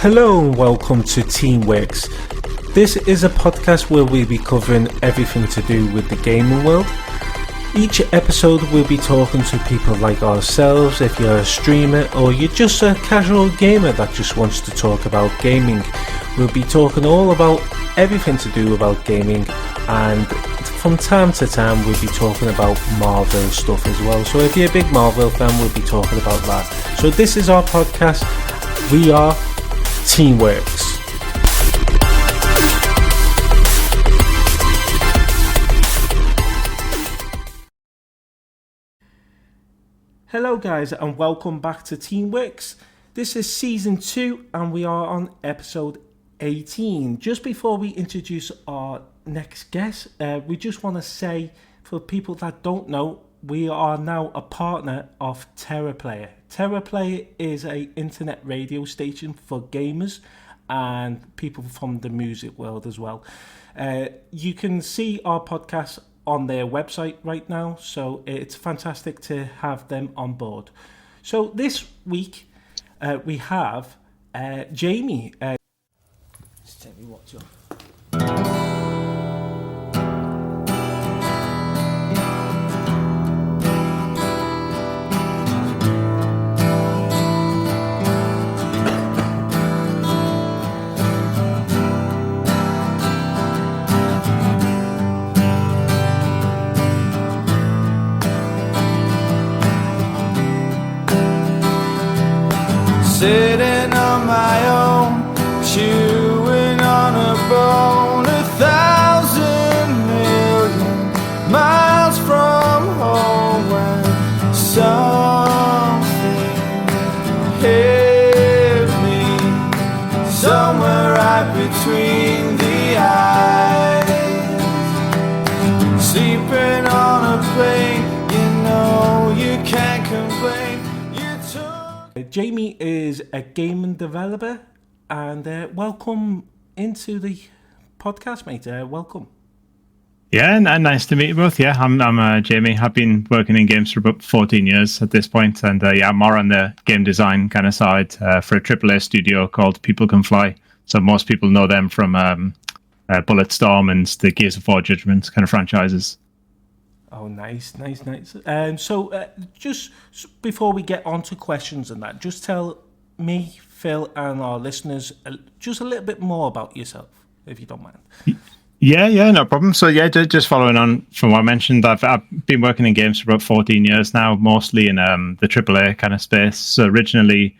Hello and welcome to Teamworks. This is a podcast where we'll be covering everything to do with the gaming world. Each episode we'll be talking to people like ourselves. If you're a streamer or you're just a casual gamer that just wants to talk about gaming, we'll be talking all about everything to do about gaming, and from time to time we'll be talking about Marvel stuff as well. So if you're a big Marvel fan, we'll be talking about that. So this is our podcast. We are Teamworks. Hello guys and welcome back to Teamworks. This is season 2 and we are on episode 18. Just before we introduce our next guest, we just want to say, for people that don't know, we are now a partner of TerraPlayer. TerraPlayer is an internet radio station for gamers and people from the music world as well. You can see our podcast on their website right now, so it's fantastic to have them on board. So this week we have Jamie. Just tell me what's up. Sitting on my own, chewing on a bone, 1,000,000,000 miles from home, when something hit me somewhere right between the eyes. Sleeping on a plane, you know you can't complain. Jamie is a gaming developer, and welcome into the podcast, mate. Welcome. Yeah, and nice to meet you both. Yeah, I'm Jamie. I've been working in games for about 14 years at this point, and I'm more on the game design kind of side for a AAA studio called People Can Fly. So most people know them from Bulletstorm and the Gears of War Judgment kind of franchises. Oh, nice. So just before we get on to questions and that, just tell me, Phil, and our listeners just a little bit more about yourself, if you don't mind. Yeah, no problem. So just following on from what I mentioned, I've been working in games for about 14 years now, mostly in the AAA kind of space. So originally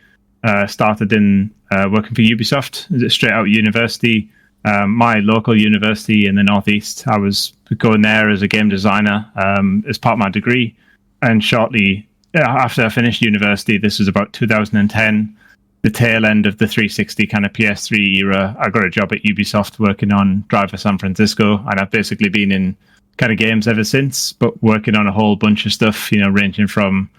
started in working for Ubisoft, straight out of university. My local university in the Northeast, I was going there as a game designer as part of my degree. And shortly after I finished university, this was about 2010, the tail end of the 360 kind of PS3 era, I got a job at Ubisoft working on Driver San Francisco. And I've basically been in kind of games ever since, but working on a whole bunch of stuff, ranging from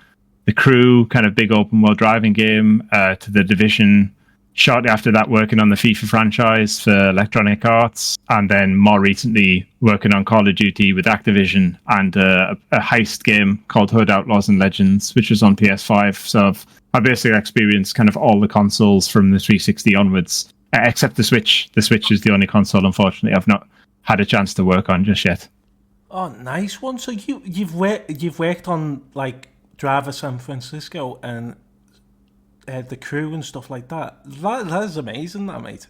The Crew, kind of big open world driving game, to The Division. Shortly after that, working on the FIFA franchise for Electronic Arts, and then more recently working on Call of Duty with Activision and a heist game called Hood Outlaws and Legends, which was on PS5. So I've basically experienced kind of all the consoles from the 360 onwards, except the Switch. The Switch is the only console, unfortunately, I've not had a chance to work on just yet. Oh, nice one. So you've worked on like Driver San Francisco and The Crew and stuff like that. That is amazing, that, mate.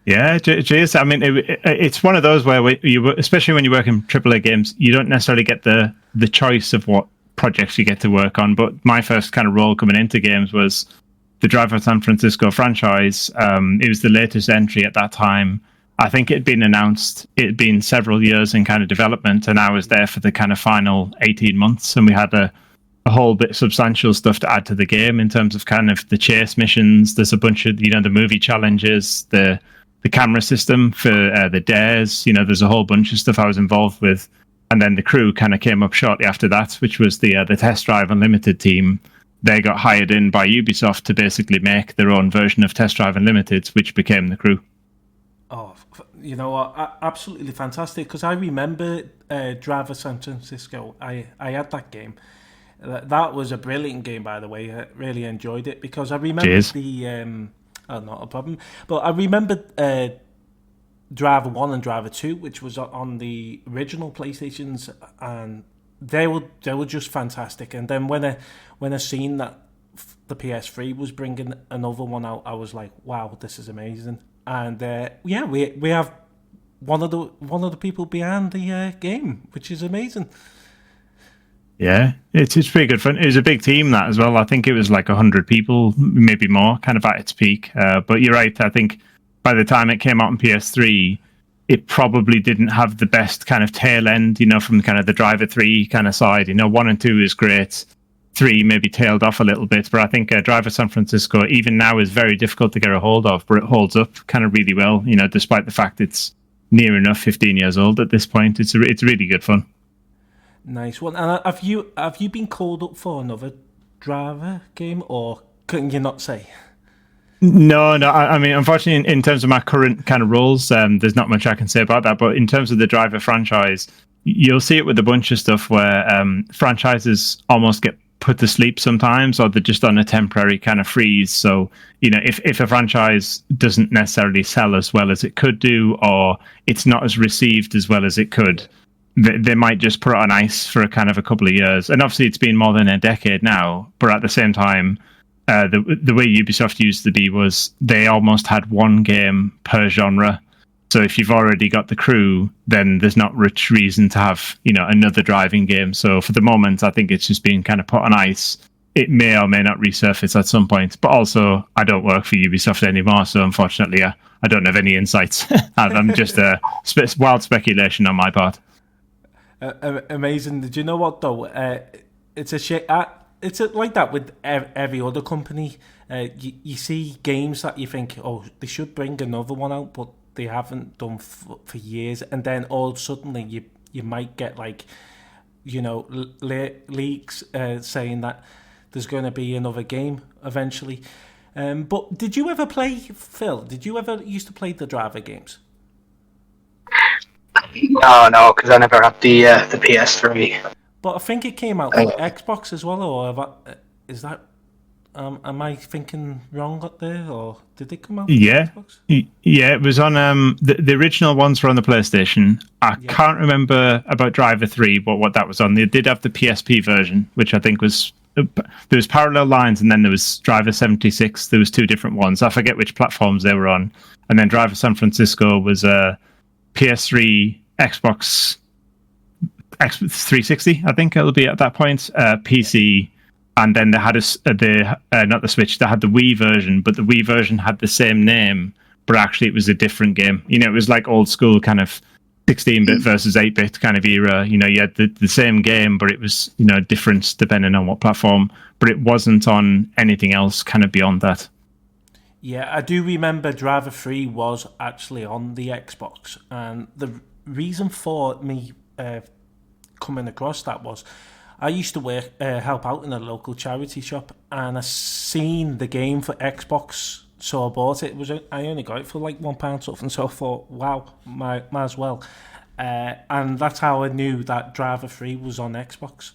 Yeah, cheers. I mean, it's one of those where you, especially when you work in AAA games, you don't necessarily get the choice of what projects you get to work on. But my first kind of role coming into games was the Driver San Francisco franchise. It was the latest entry at that time. I think it had been announced. It had been several years in kind of development, and I was there for the kind of final 18 months, and we had a whole bit substantial stuff to add to the game in terms of kind of the chase missions. There's a bunch of, the movie challenges, the camera system for the dares. There's a whole bunch of stuff I was involved with. And then The Crew kind of came up shortly after that, which was the Test Drive Unlimited team. They got hired in by Ubisoft to basically make their own version of Test Drive Unlimited, which became The Crew. Oh, absolutely fantastic, because I remember Driver San Francisco. I had that game. That was a brilliant game, by the way. I really enjoyed it, because I remember Oh, not a problem. But I remember Driver 1 and Driver 2, which was on the original PlayStations, and they were just fantastic. And then when I seen that the PS3 was bringing another one out, I was like, wow, this is amazing. And we have one of the people behind the game, which is amazing. Yeah, it's pretty good fun. It was a big team, that as well. I think it was like 100 people, maybe more, kind of at its peak. But you're right. I think by the time it came out on PS3, it probably didn't have the best kind of tail end, from kind of the Driver 3 kind of side. 1 and 2 is great. 3 maybe tailed off a little bit. But I think Driver San Francisco, even now, is very difficult to get a hold of, but it holds up kind of really well, despite the fact it's near enough 15 years old at this point. It's really good fun. Nice one. And have you been called up for another Driver game, or can you not say? No. I mean, unfortunately, in terms of my current kind of roles, there's not much I can say about that. But in terms of the Driver franchise, you'll see it with a bunch of stuff where franchises almost get put to sleep sometimes, or they're just on a temporary kind of freeze. So, if a franchise doesn't necessarily sell as well as it could do, or it's not as received as well as it could, they might just put it on ice for a kind of a couple of years. And obviously it's been more than a decade now, but at the same time, the way Ubisoft used to be was they almost had one game per genre. So if you've already got the crew, then there's not much reason to have, another driving game. So for the moment, I think it's just being kind of put on ice. It may or may not resurface at some point. But also, I don't work for Ubisoft anymore, so unfortunately, I don't have any insights. I'm just wild speculation on my part. Amazing. Did you know what though? It's a shit. It's like that with every other company. You see games that you think, oh, they should bring another one out, but they haven't done for years, and then all suddenly you might get like, leaks saying that there's going to be another game eventually. But did you ever play, Phil? Did you ever used to play the Driver games? No, because I never had the PS3. But I think it came out for Xbox as well, or is that? Am I thinking wrong up there, or did they come out? Yeah, for Xbox? Yeah, it was on the original ones were on the PlayStation. I can't remember about Driver 3, but what that was on. They did have the PSP version, which I think was there was Parallel Lines, and then there was Driver 76. There was 2 different ones. I forget which platforms they were on, and then Driver San Francisco was PS3, Xbox 360, I think it'll be at that point, PC, and then they had not the Switch, they had the Wii version, but the Wii version had the same name, but actually it was a different game. It was like old school kind of 16-bit versus 8-bit kind of era. You had the same game, but it was, different depending on what platform, but it wasn't on anything else kind of beyond that. Yeah, I do remember Driver 3 was actually on the Xbox, and the reason for me coming across that was I used to help out in a local charity shop, and I seen the game for Xbox, so I bought it. I only got it for like £1 something, so I thought, wow, might as well. And that's how I knew that Driver 3 was on Xbox.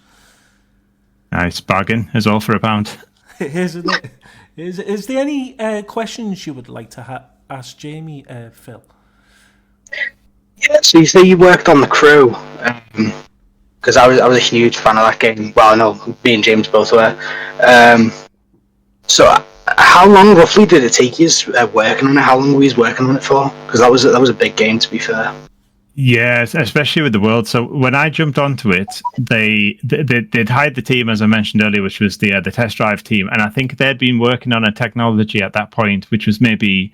Nice bargain as well for £1. Isn't it? Is there any questions you would like to ask Jamie, Phil? Yeah, so you say you worked on the crew, because I was a huge fan of that game. Well, I know me and James both were. So how long roughly did it take you working on it? How long were you working on it for? Because that was a big game, to be fair. Yeah, especially with the world. So when I jumped onto it, they'd hired the team, as I mentioned earlier, which was the test drive team, and I think they'd been working on a technology at that point, which was maybe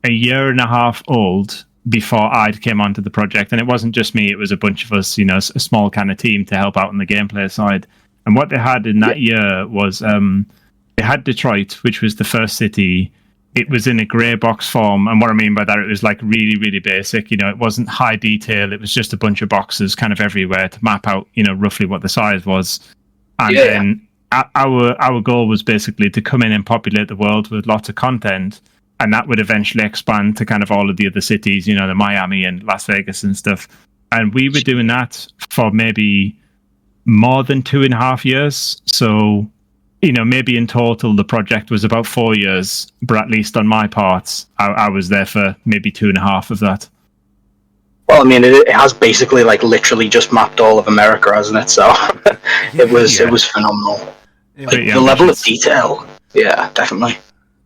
a year and a half old before I came onto the project. And it wasn't just me; it was a bunch of us, a small kind of team to help out on the gameplay side. And what they had in that year was they had Detroit, which was the first city. It was in a grey box form, and what I mean by that, it was like really, really basic. It wasn't high detail. It was just a bunch of boxes kind of everywhere to map out, roughly what the size was. And then our goal was basically to come in and populate the world with lots of content, and that would eventually expand to kind of all of the other cities, the Miami and Las Vegas and stuff. And we were doing that for maybe more than 2.5 years. So maybe in total the project was about 4 years, but at least on my part, I was there for maybe 2.5 of that. Well, I mean, it has basically like literally just mapped all of America, hasn't it? So it was phenomenal. The level of detail, yeah, definitely.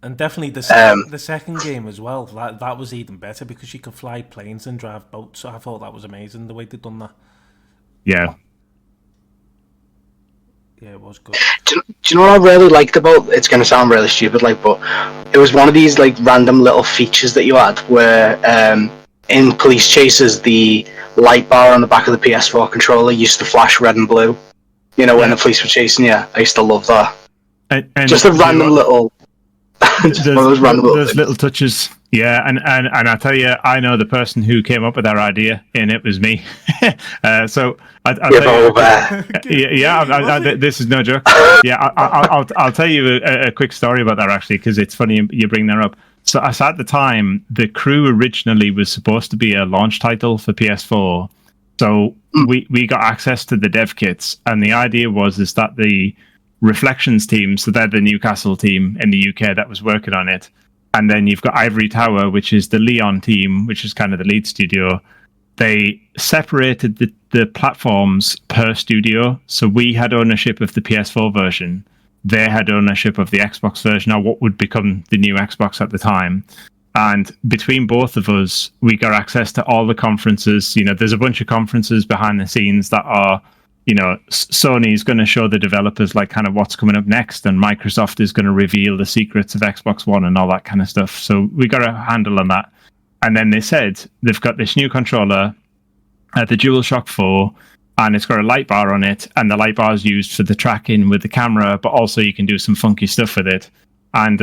And definitely the second game as well. That was even better because you could fly planes and drive boats. So I thought that was amazing the way they'd done that. Yeah. Yeah, it was good. Do you know what I really liked about? It's going to sound really stupid, like, but it was one of these like random little features that you had where in police chases the light bar on the back of the PS4 controller used to flash red and blue. You know, when the police were chasing you. I used to love that. And just a random little. Those little touches. Yeah, and I tell you, I know the person who came up with that idea, and it was me. So this is no joke. Yeah, I'll tell you a quick story about that actually, because it's funny you bring that up. So at the time, the Crew originally was supposed to be a launch title for PS4. So we got access to the dev kits, and the idea was that the Reflections team, so they're the Newcastle team in the UK that was working on it, and then you've got Ivory Tower, which is the Leon team, which is kind of the lead studio. They separated the platforms per studio, so we had ownership of the PS4 version, they had ownership of the Xbox version, or what would become the new Xbox at the time. And between both of us, we got access to all the conferences. There's a bunch of conferences behind the scenes that are, Sony's going to show the developers like kind of what's coming up next, and Microsoft is going to reveal the secrets of Xbox One and all that kind of stuff. So we got a handle on that. And then they said they've got this new controller, the DualShock 4, and it's got a light bar on it, and the light bar is used for the tracking with the camera, but also you can do some funky stuff with it. And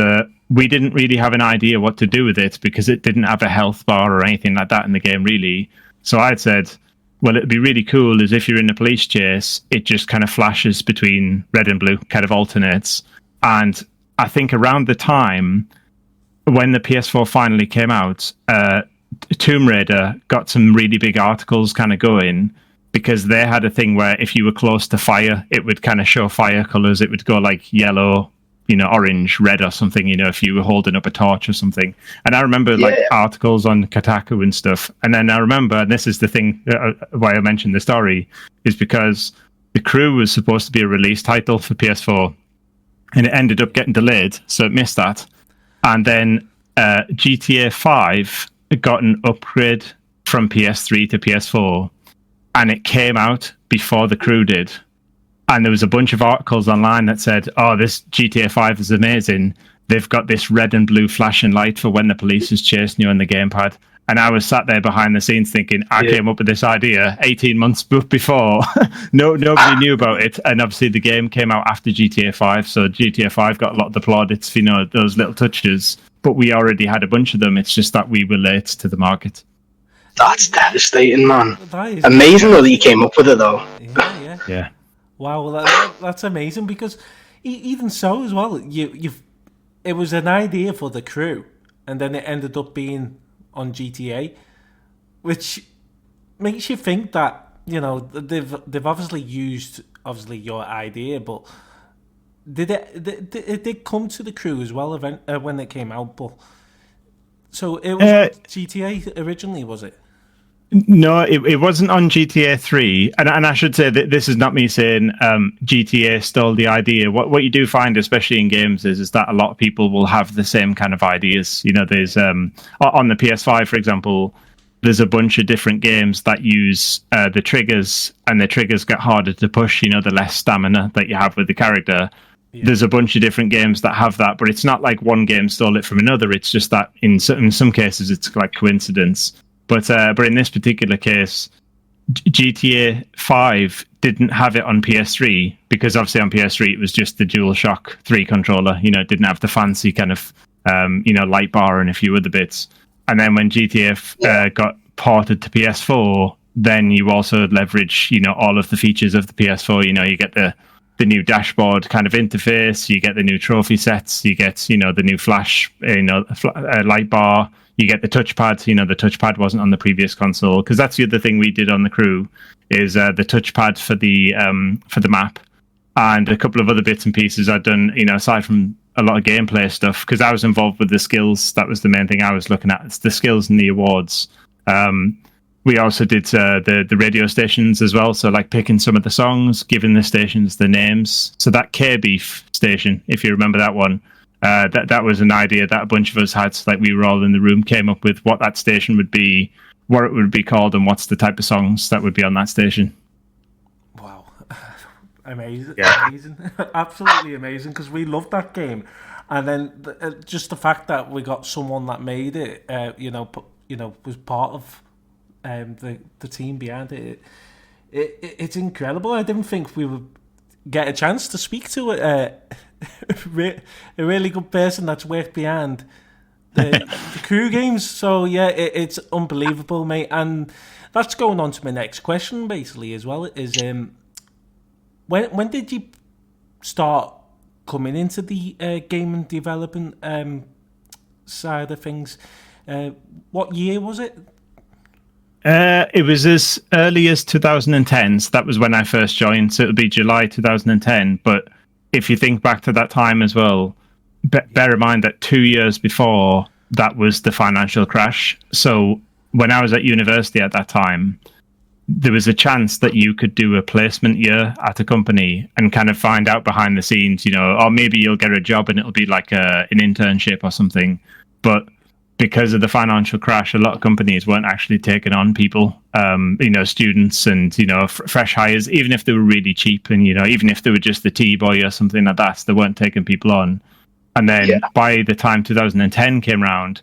we didn't really have an idea what to do with it because it didn't have a health bar or anything like that in the game, really. So I said, well, it'd be really cool is if you're in a police chase, it just kind of flashes between red and blue, kind of alternates. And I think around the time when the PS4 finally came out, Tomb Raider got some really big articles kind of going, because they had a thing where if you were close to fire, it would kind of show fire colors. It would go like yellow, orange, red or something, if you were holding up a torch or something. And I remember articles on Kotaku and stuff. And then I remember, and this is the thing why I mentioned the story, is because the Crew was supposed to be a release title for PS4 and it ended up getting delayed. So it missed that. And then GTA 5 got an upgrade from PS3 to PS4 and it came out before the Crew did. And there was a bunch of articles online that said, oh, this GTA 5 is amazing. They've got this red and blue flashing light for when the police is chasing you on the gamepad. And I was sat there behind the scenes thinking, I came up with this idea 18 months before. Nobody knew about it. And obviously the game came out after GTA 5. So GTA 5 got a lot of the plaudits, those little touches. But we already had a bunch of them. It's just that we were late to the market. That's devastating, man. That is amazing though that you came up with it, though. Yeah. Wow, that's amazing, because even so as well, it was an idea for the Crew, and then it ended up being on GTA, which makes you think that they've obviously used your idea, but it did come to the Crew as well when it came out, but so it was GTA originally, was it? No, it wasn't on GTA 3. And I should say that this is not me saying GTA stole the idea. What you do find, especially in games, is that a lot of people will have the same kind of ideas. There's on the PS5, for example, there's a bunch of different games that use the triggers, and the triggers get harder to push, the less stamina that you have with the character. Yeah. There's a bunch of different games that have that, but it's not like one game stole it from another. It's just that in some cases it's like coincidence. But in this particular case, GTA 5 didn't have it on PS3 because obviously on PS3 it was just the DualShock 3 controller. It didn't have the fancy kind of light bar and a few other bits. And then when GTA got ported to PS4, then you also leverage all of the features of the PS4. You get the new dashboard kind of interface, you get the new trophy sets, you get the new flash light bar. You get the touchpad. The touchpad wasn't on the previous console, because that's the other thing we did on the Crew is the touchpad for the map and a couple of other bits and pieces I'd done, aside from a lot of gameplay stuff, because I was involved with the skills. That was the main thing I was looking at. It's the skills and the awards. We also did the radio stations as well. So like picking some of the songs, giving the stations the names. So that K-Beef station, if you remember that one, that was an idea that a bunch of us had. So like we were all in the room, came up with what that station would be, what it would be called, and what's the type of songs that would be on that station. Wow. Amazing. Yeah. Amazing. Absolutely amazing, because we loved that game. And then just the fact that we got someone that made it, was part of the team behind it. It's incredible. I didn't think we would get a chance to speak to a really good person that's worked behind the crew games. So yeah, it's unbelievable, mate. And that's going on to my next question, basically, as well. Is when did you start coming into the gaming development side of things? What year was it? It was as early as 2010. So that was when I first joined. So it'll be July 2010. But if you think back to that time as well, bear in mind that 2 years before that was the financial crash. So when I was at university at that time, there was a chance that you could do a placement year at a company and kind of find out behind the scenes, or maybe you'll get a job and it'll be like an internship or something. But because of the financial crash, a lot of companies weren't actually taking on people, students and, fresh hires, even if they were really cheap and, even if they were just the T-boy or something like that, they weren't taking people on. And then by the time 2010 came around,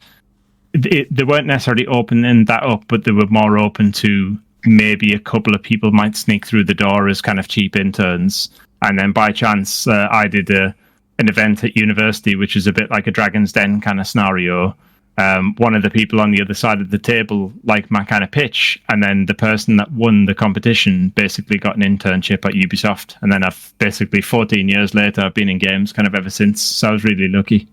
they weren't necessarily opening that up, but they were more open to maybe a couple of people might sneak through the door as kind of cheap interns. And then by chance, I did an event at university, which is a bit like a Dragon's Den kind of scenario. One of the people on the other side of the table liked my kind of pitch, and then the person that won the competition basically got an internship at Ubisoft. And then I've basically 14 years later, I've been in games kind of ever since. So I was really lucky.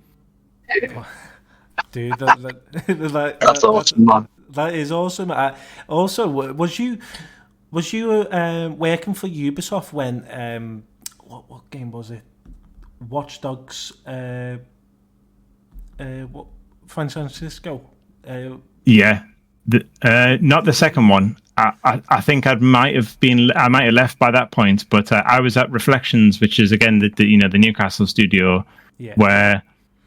Dude, That's awesome, man. That is awesome. Also, was you working for Ubisoft when what game was it? Watch Dogs. What? Francisco. Yeah, not the second one. I think I might have left by that point, but I was at Reflections, which is again the Newcastle studio, where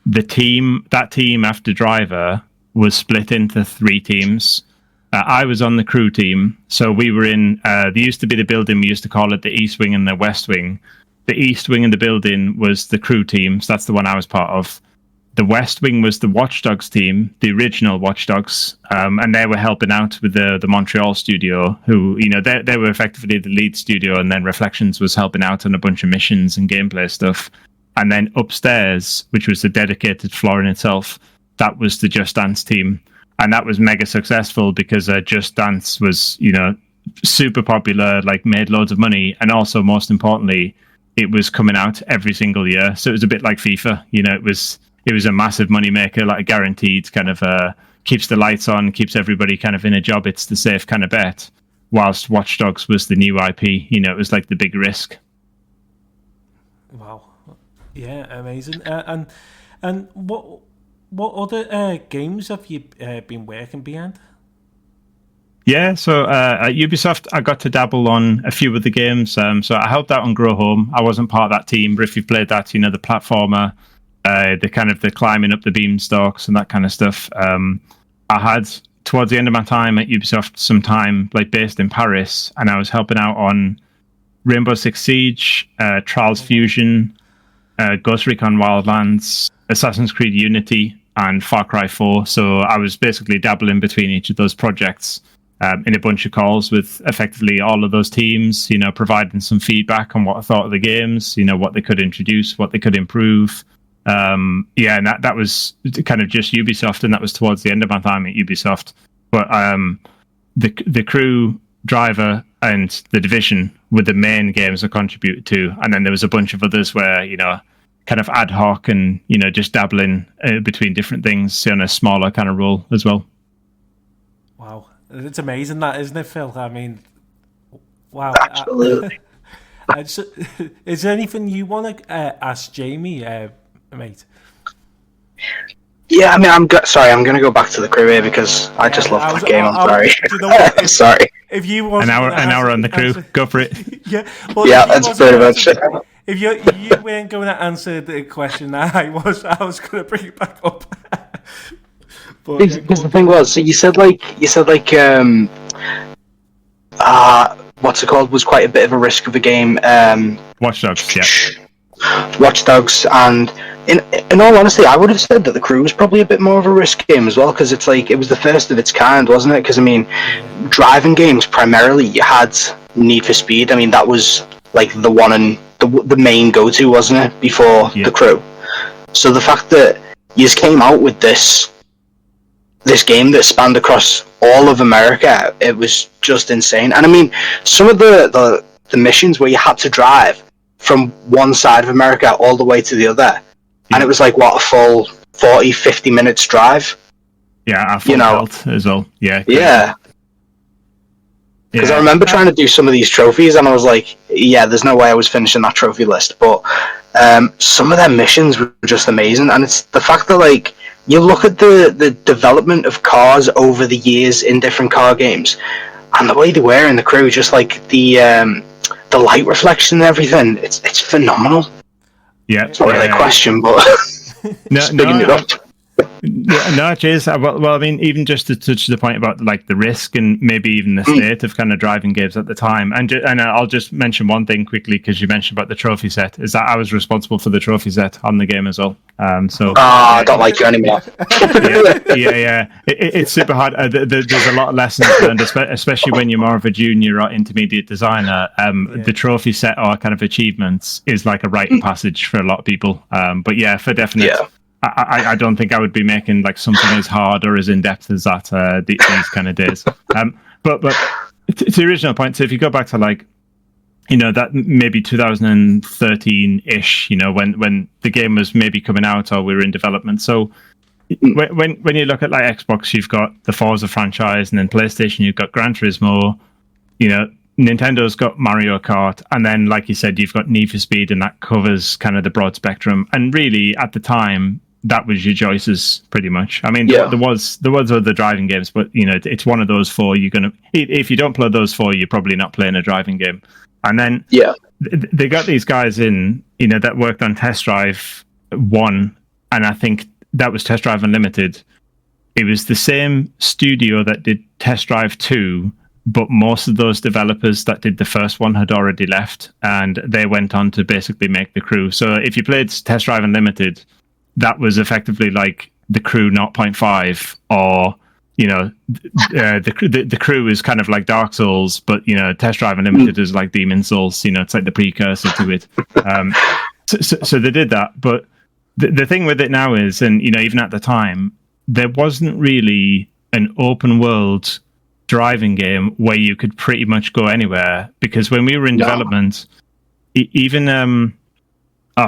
that team after Driver was split into 3 teams. I was on the crew team, so we were in. There used to be the building, we used to call it the East Wing and the West Wing. The East Wing of the building was the crew team, so that's the one I was part of. The West Wing was the Watch Dogs team, the original Watch Dogs, and they were helping out with the Montreal studio, who, they were effectively the lead studio, and then Reflections was helping out on a bunch of missions and gameplay stuff. And then upstairs, which was the dedicated floor in itself, that was the Just Dance team. And that was mega successful because Just Dance was, super popular, like made loads of money, and also, most importantly, it was coming out every single year. So it was a bit like FIFA, it was a massive moneymaker, like guaranteed kind of keeps the lights on, keeps everybody kind of in a job. It's the safe kind of bet. Whilst Watch Dogs was the new IP, it was like the big risk. Wow. Yeah, amazing. And what other games have you been working behind? Yeah, so at Ubisoft, I got to dabble on a few of the games. So I helped out on Grow Home. I wasn't part of that team, but if you've played that, the platformer, the kind of the climbing up the beanstalks and that kind of stuff. I had, towards the end of my time at Ubisoft, some time like based in Paris, and I was helping out on Rainbow Six Siege, Trials Fusion, Ghost Recon Wildlands, Assassin's Creed Unity, and Far Cry 4. So I was basically dabbling between each of those projects in a bunch of calls with effectively all of those teams, providing some feedback on what I thought of the games, what they could introduce, what they could improve. And that was kind of just Ubisoft, and that was towards the end of my time at Ubisoft. But the Crew, Driver, and The Division were the main games I contributed to, and then there was a bunch of others where kind of ad hoc and just dabbling between different things on a smaller kind of role as well. Wow, it's amazing that, isn't it, Phil? I mean, wow. Absolutely. So, is there anything you want to ask Jamie, mate? Yeah, I mean, sorry, I'm going to go back to the crew here because I just love that game. I'm sorry. Do you know what? Sorry. If you was an hour on the crew, go for it. Yeah, well, Yeah, that's pretty much it. If you weren't going to answer the question I was going to bring it back up. Because the thing was, so you said what's it called, was quite a bit of a risk of a game. Watch Dogs, yeah. Watch Dogs, and in all honesty, I would have said that the crew was probably a bit more of a risk game as well, because it's like it was the first of its kind, wasn't it? Because I mean, driving games primarily, you had Need for Speed. I mean, that was like the one and the main go-to, wasn't it, before the crew? So the fact that you just came out with this game that spanned across all of America, it was just insane. And I mean, some of the missions where you had to drive from one side of America all the way to the other, and it was like, what, a full 40-50 minutes drive? Yeah, a full belt as well. Yeah. Because I remember trying to do some of these trophies, and I was like, yeah, there's no way I was finishing that trophy list. But some of their missions were just amazing, and it's the fact that, like, you look at the development of cars over the years in different car games, and the way they were in the crew, just like the light reflection and everything, it's phenomenal. Yeah, it's not really a question, but no, it is. Well, I mean, even just to touch the point about like the risk and maybe even the state of kind of driving games at the time, and I'll just mention one thing quickly because you mentioned about the trophy set. Is that I was responsible for the trophy set on the game as well. I don't like you anymore. It's super hard. There's a lot of lessons learned, especially when you're more of a junior or intermediate designer. The trophy set or kind of achievements is like a rite of passage for a lot of people. But yeah, for definite. Yeah. I don't think I would be making like something as hard or as in depth as that these kind of days. But to the original point, so if you go back to like, you know, that maybe 2013-ish, you know, when the game was maybe coming out or we were in development. So when you look at like Xbox, you've got the Forza franchise, and then PlayStation, you've got Gran Turismo, you know, Nintendo's got Mario Kart, and then, like you said, you've got Need for Speed, and that covers kind of the broad spectrum. And really, at the time, that was your choices, pretty much. I mean, there was other driving games, but you know, it's one of those four. If you don't play those four, you're probably not playing a driving game. And then they got these guys in, you know, that worked on Test Drive 1, and I think that was Test Drive Unlimited. It was the same studio that did Test Drive 2, but most of those developers that did the first one had already left, and they went on to basically make the crew. So if you played Test Drive Unlimited, that was effectively like the crew 0.5, or you know, the crew is kind of like Dark Souls, but you know, Test Drive Unlimited is like Demon Souls. You know, it's like the precursor to it. So they did that, but the thing with it now is, and you know, even at the time, there wasn't really an open world driving game where you could pretty much go anywhere, because when we were in development, even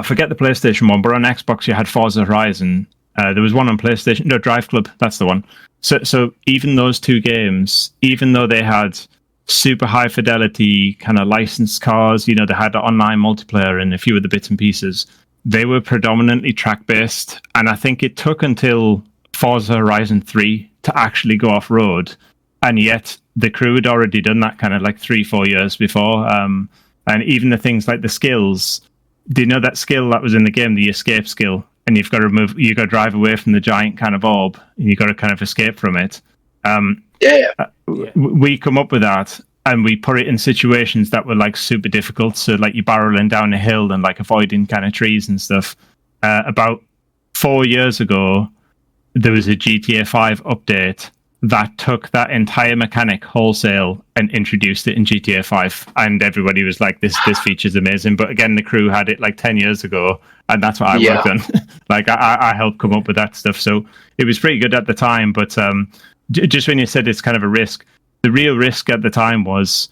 forget the PlayStation one, but on Xbox you had Forza Horizon. There was one on PlayStation, no, Drive Club, that's the one. So even those two games, even though they had super high fidelity kind of licensed cars, you know, they had online multiplayer and a few of the bits and pieces, they were predominantly track based. And I think it took until Forza Horizon 3 to actually go off road. And yet the crew had already done that kind of like 3-4 years before. And even the things like the skills, do you know that skill that was in the game, the escape skill? And you've got to drive away from the giant kind of orb, and you've got to kind of escape from it. We come up with that, and we put it in situations that were like super difficult. So like you're barreling down a hill and like avoiding kind of trees and stuff. About 4 years ago, there was a GTA 5 update that took that entire mechanic wholesale and introduced it in GTA 5, and everybody was like, this feature's amazing. But again, the crew had it like 10 years ago, and that's what I worked on. Like I helped come up with that stuff, so it was pretty good at the time. But just when you said it's kind of a risk, the real risk at the time was,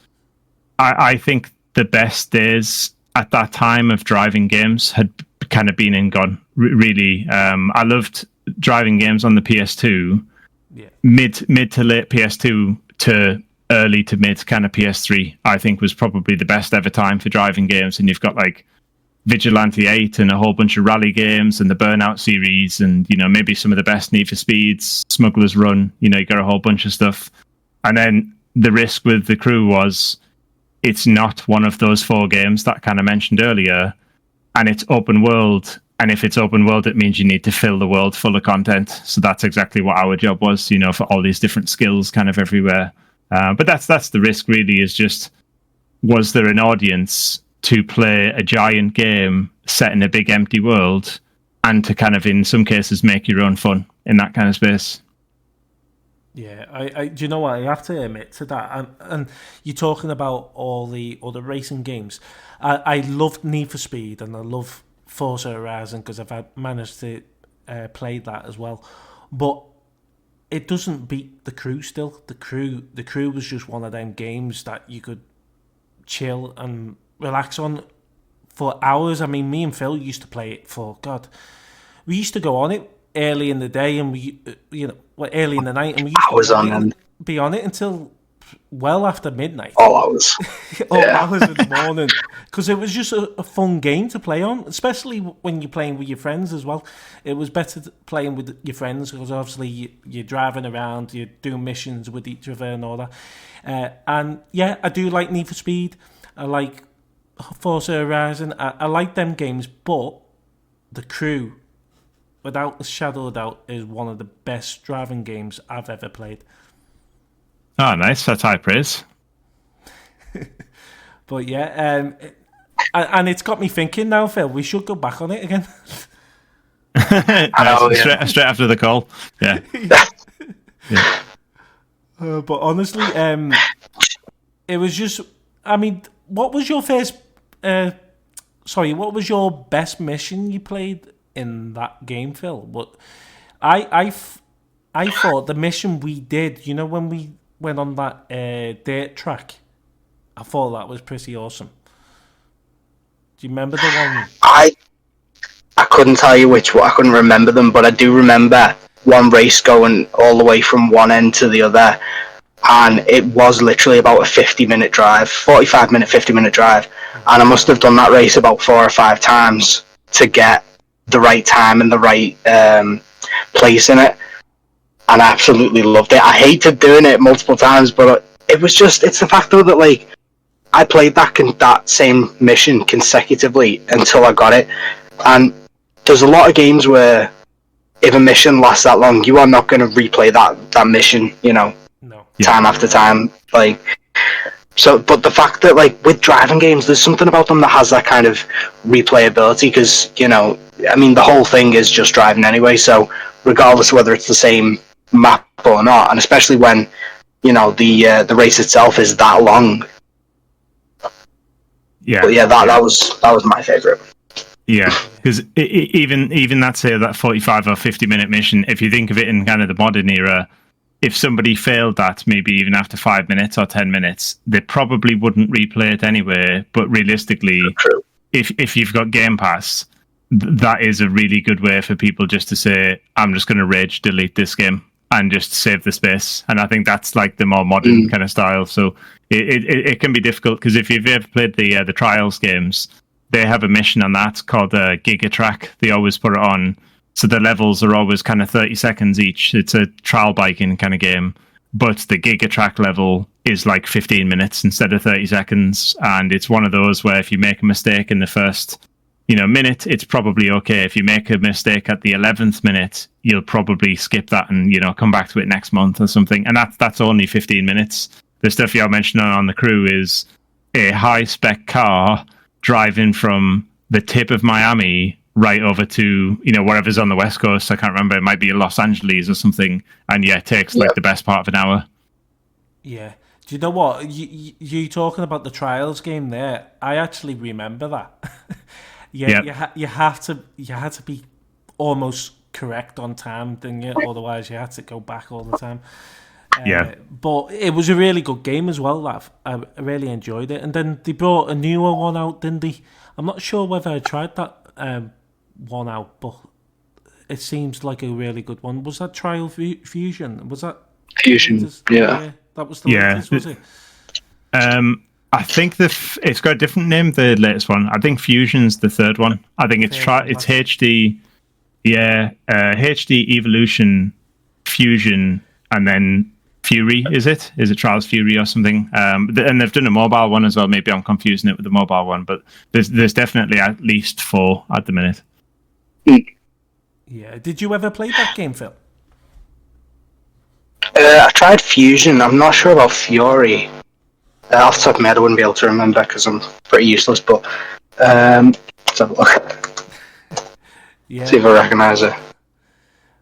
I think the best days at that time of driving games had kind of been and gone. Really, I loved driving games on the PS2. Mid to late PS2 to early to mid kind of PS3, I think was probably the best ever time for driving games. And you've got like Vigilante 8 and a whole bunch of rally games and the Burnout series and, maybe some of the best Need for Speeds, Smuggler's Run, you got a whole bunch of stuff. And then the risk with The Crew was it's not one of those 4 games that I kind of mentioned earlier, and it's open world. And if it's open world, it means you need to fill the world full of content. So that's exactly what our job was, for all these different skills kind of everywhere. But that's the risk really, is just, was there an audience to play a giant game set in a big empty world and to kind of, in some cases, make your own fun in that kind of space? Yeah, I do you know what? I have to admit to that. And you're talking about all the other racing games. I loved Need for Speed and I love Forza Horizon because I've managed to play that as well. But it doesn't beat The Crew still. The Crew was just one of them games that you could chill and relax on for hours. I mean, me and Phil used to play it for, God, we used to go on it early in the day and early in the night, and we used to be on it until well after midnight. All hours. Hours in the morning. Because it was just a fun game to play on, especially when you're playing with your friends as well. It was better playing with your friends because obviously you're driving around, you're doing missions with each other and all that. And yeah, I do like Need for Speed. I like Forza Horizon. I like them games, but The Crew, without a shadow of a doubt, is one of the best driving games I've ever played. Oh, nice. That's high praise. But yeah, and it's got me thinking now, Phil, we should go back on it again. Straight after the call. Yeah. Yeah. But honestly, it was just, I mean, what was your what was your best mission you played in that game, Phil? But I thought the mission we did, when we went on that dirt track, I thought that was pretty awesome. Do you remember the one? I couldn't tell you which one. I couldn't remember them, but I do remember one race going all the way from one end to the other, and it was literally about a 50-minute drive, 45-minute, 50-minute drive, and I must have done that race about 4 or 5 times to get the right time and the right place in it, and I absolutely loved it. I hated doing it multiple times, but it's the fact though that like I played that same mission consecutively until I got it, and there's a lot of games where if a mission lasts that long, you are not going to replay that mission, no. Time after time, like. So, but the fact that, like, with driving games, there's something about them that has that kind of replayability, because, I mean, the whole thing is just driving anyway, so regardless of whether it's the same map or not, and especially when, the race itself is that long. Yeah. But yeah, that was my favourite. Yeah, because even that, say, that 45 or 50-minute mission, if you think of it in kind of the modern era, if somebody failed that, maybe even after 5 minutes or 10 minutes, they probably wouldn't replay it anyway. But realistically, if you've got Game Pass, that is a really good way for people just to say, I'm just going to rage delete this game and just save the space. And I think that's like the more modern kind of style. So it can be difficult, because if you've ever played the Trials games, they have a mission on that called Giga Track. They always put it on. So the levels are always kind of 30 seconds each. It's a trial biking kind of game. But the Giga Track level is like 15 minutes instead of 30 seconds. And it's one of those where if you make a mistake in the first minute, it's probably okay. If you make a mistake at the 11th minute, you'll probably skip that and, come back to it next month or something. And that's only 15 minutes. The stuff you're mentioning on The Crew is a high-spec car driving from the tip of Miami right over to, wherever's on the West Coast. I can't remember. It might be Los Angeles or something. And yeah, it takes like the best part of an hour. Yeah. Do you know what? You talking about the Trials game there, I actually remember that. You had to be almost correct on time, didn't you? Otherwise you had to go back all the time. But it was a really good game as well. I really enjoyed it. And then they brought a newer one out, didn't they? I'm not sure whether I tried that one out, but it seems like a really good one. Was that Trial Fusion? Was that Fusion? Yeah. That was the latest, was it? I think it's got a different name, the latest one. I think Fusion's the third one. I think it's HD, HD Evolution, Fusion, and then Fury, is it? Is it Trials Fury or something? And they've done a mobile one as well. Maybe I'm confusing it with the mobile one, but there's definitely at least 4 at the minute. Yeah. Did you ever play that game, Phil? I tried Fusion. I'm not sure about Fury. Off the top of my head, I wouldn't be able to remember because I'm pretty useless. But let's have a look. Yeah. See if I recognise it.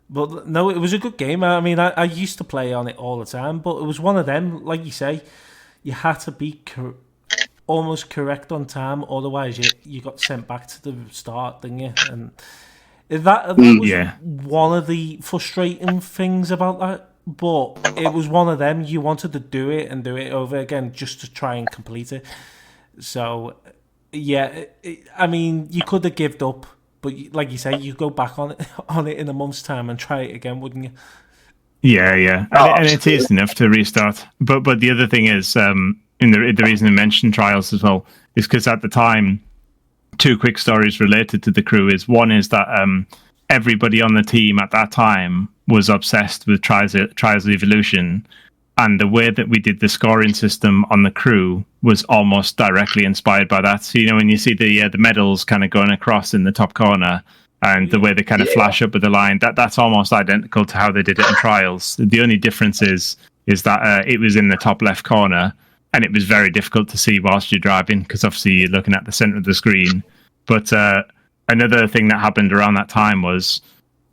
But no, it was a good game. I mean, I used to play on it all the time, but it was one of them, like you say, you had to be almost correct on time, otherwise you got sent back to the start, didn't you? And that was one of the frustrating things about that. But it was one of them, you wanted to do it and do it over again just to try and complete it. So, yeah, I mean, you could have given up, but like you say, you go back on it in a month's time and try it again, wouldn't you? Yeah. And it is enough to restart. But the other thing is, the reason I mentioned Trials as well, is because at the time, 2 quick stories related to the crew is, one is that everybody on the team at that time was obsessed with Trials Evolution, and the way that we did the scoring system on the crew was almost directly inspired by that. So, when you see the medals kind of going across in the top corner, and the way they kind of flash up with the line, that's almost identical to how they did it in Trials. The only difference is that it was in the top left corner, and it was very difficult to see whilst you're driving, because obviously you're looking at the centre of the screen. But another thing that happened around that time was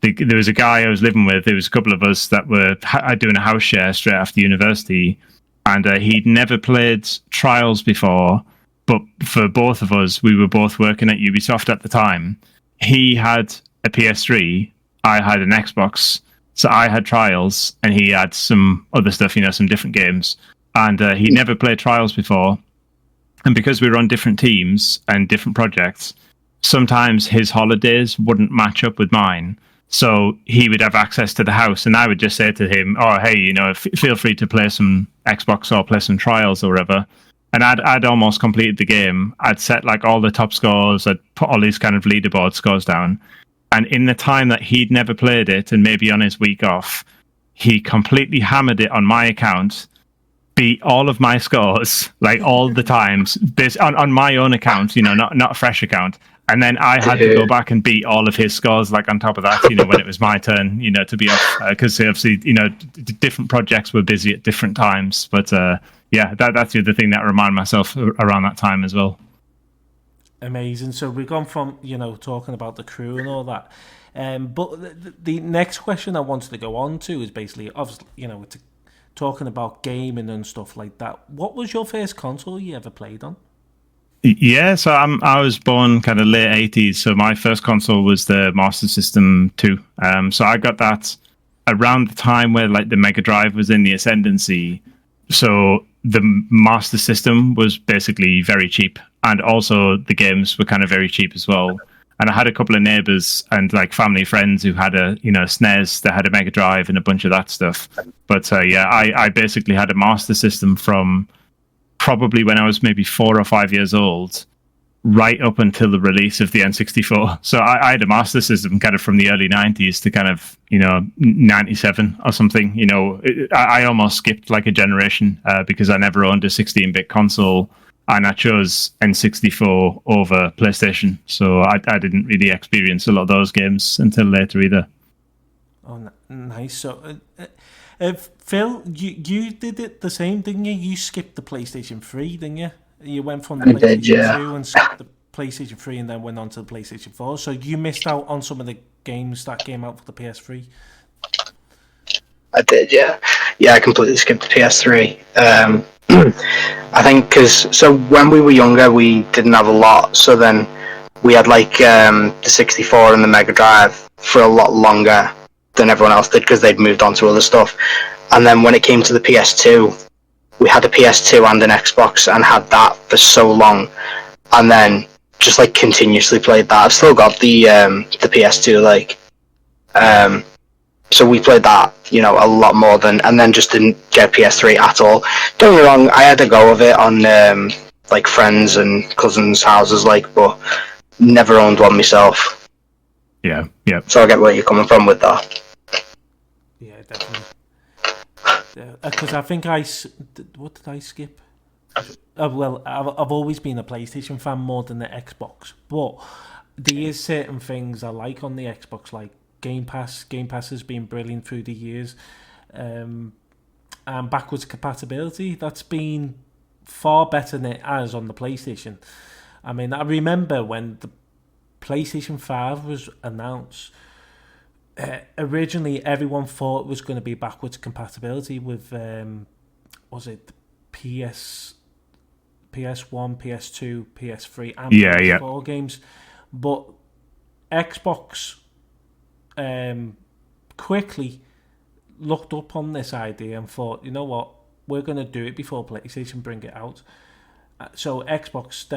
there was a guy I was living with. There was a couple of us that were doing a house share straight after university, and he'd never played Trials before. But for both of us, we were both working at Ubisoft at the time. He had a PS3, I had an Xbox, so I had Trials, and he had some other stuff, some different games. And he never played Trials before. And because we were on different teams and different projects, sometimes his holidays wouldn't match up with mine. So he would have access to the house, and I would just say to him, "Oh, hey, feel free to play some Xbox or play some Trials or whatever." And I'd almost completed the game. I'd set like all the top scores. I'd put all these kind of leaderboard scores down. And in the time that he'd never played it, and maybe on his week off, he completely hammered it on my account, beat all of my scores, like all the times, on my own account, not a fresh account. And then I had to go back and beat all of his scores, like on top of that, when it was my turn, to be off. Because obviously, different projects were busy at different times. But that's the other thing that I remind myself around that time as well. Amazing. So we've gone from, talking about the crew and all that. But the next question I wanted to go on to is basically, obviously, talking about gaming and stuff like that. What was your first console you ever played on? Yeah, so I was born kind of late 80s, so my first console was the Master System 2. So I got that around the time where like the Mega Drive was in the ascendancy. So the Master System was basically very cheap, and also the games were kind of very cheap as well. And I had a couple of neighbours and like family friends who had a SNES, that had a Mega Drive and a bunch of that stuff. But I basically had a Master System from probably when I was maybe 4 or 5 years old, right up until the release of the N64. So I had a Master System kind of from the early 90s to kind of, 97 or something. I almost skipped like a generation because I never owned a 16-bit console, and I chose N64 over PlayStation. So I didn't really experience a lot of those games until later either. Oh, nice. So... Phil, you did it the same, didn't you? You skipped the PlayStation 3, didn't you? You went from the PlayStation 2 and skipped the PlayStation 3 and then went on to the PlayStation 4. So you missed out on some of the games that came out for the PS3. I did, yeah. Yeah, I completely skipped the PS3. I think so when we were younger, we didn't have a lot. So then we had like the 64 and the Mega Drive for a lot longer than everyone else did because they'd moved on to other stuff. And then when it came to the PS2, we had a PS2 and an Xbox and had that for so long, and then just like continuously played that. I've still got the PS2, like So we played that, a lot more than, and then just didn't get PS3 at all. Don't get me wrong, I had a go of it on like friends and cousins' houses, but never owned one myself. Yeah. So I get where you're coming from with that. Yeah, definitely. Because I think what did I skip? Well, I've always been a PlayStation fan more than the Xbox, but there is certain things I like on the Xbox, like Game Pass. Game Pass has been brilliant through the years, and backwards compatibility, that's been far better than it has on the PlayStation. I mean, I remember when the PlayStation 5 was announced, originally everyone thought it was going to be backwards compatibility with was it PS1, PS2, PS3 and PS4 games, but Xbox quickly looked up on this idea and thought, you know what, we're going to do it before PlayStation bring it out. So Xbox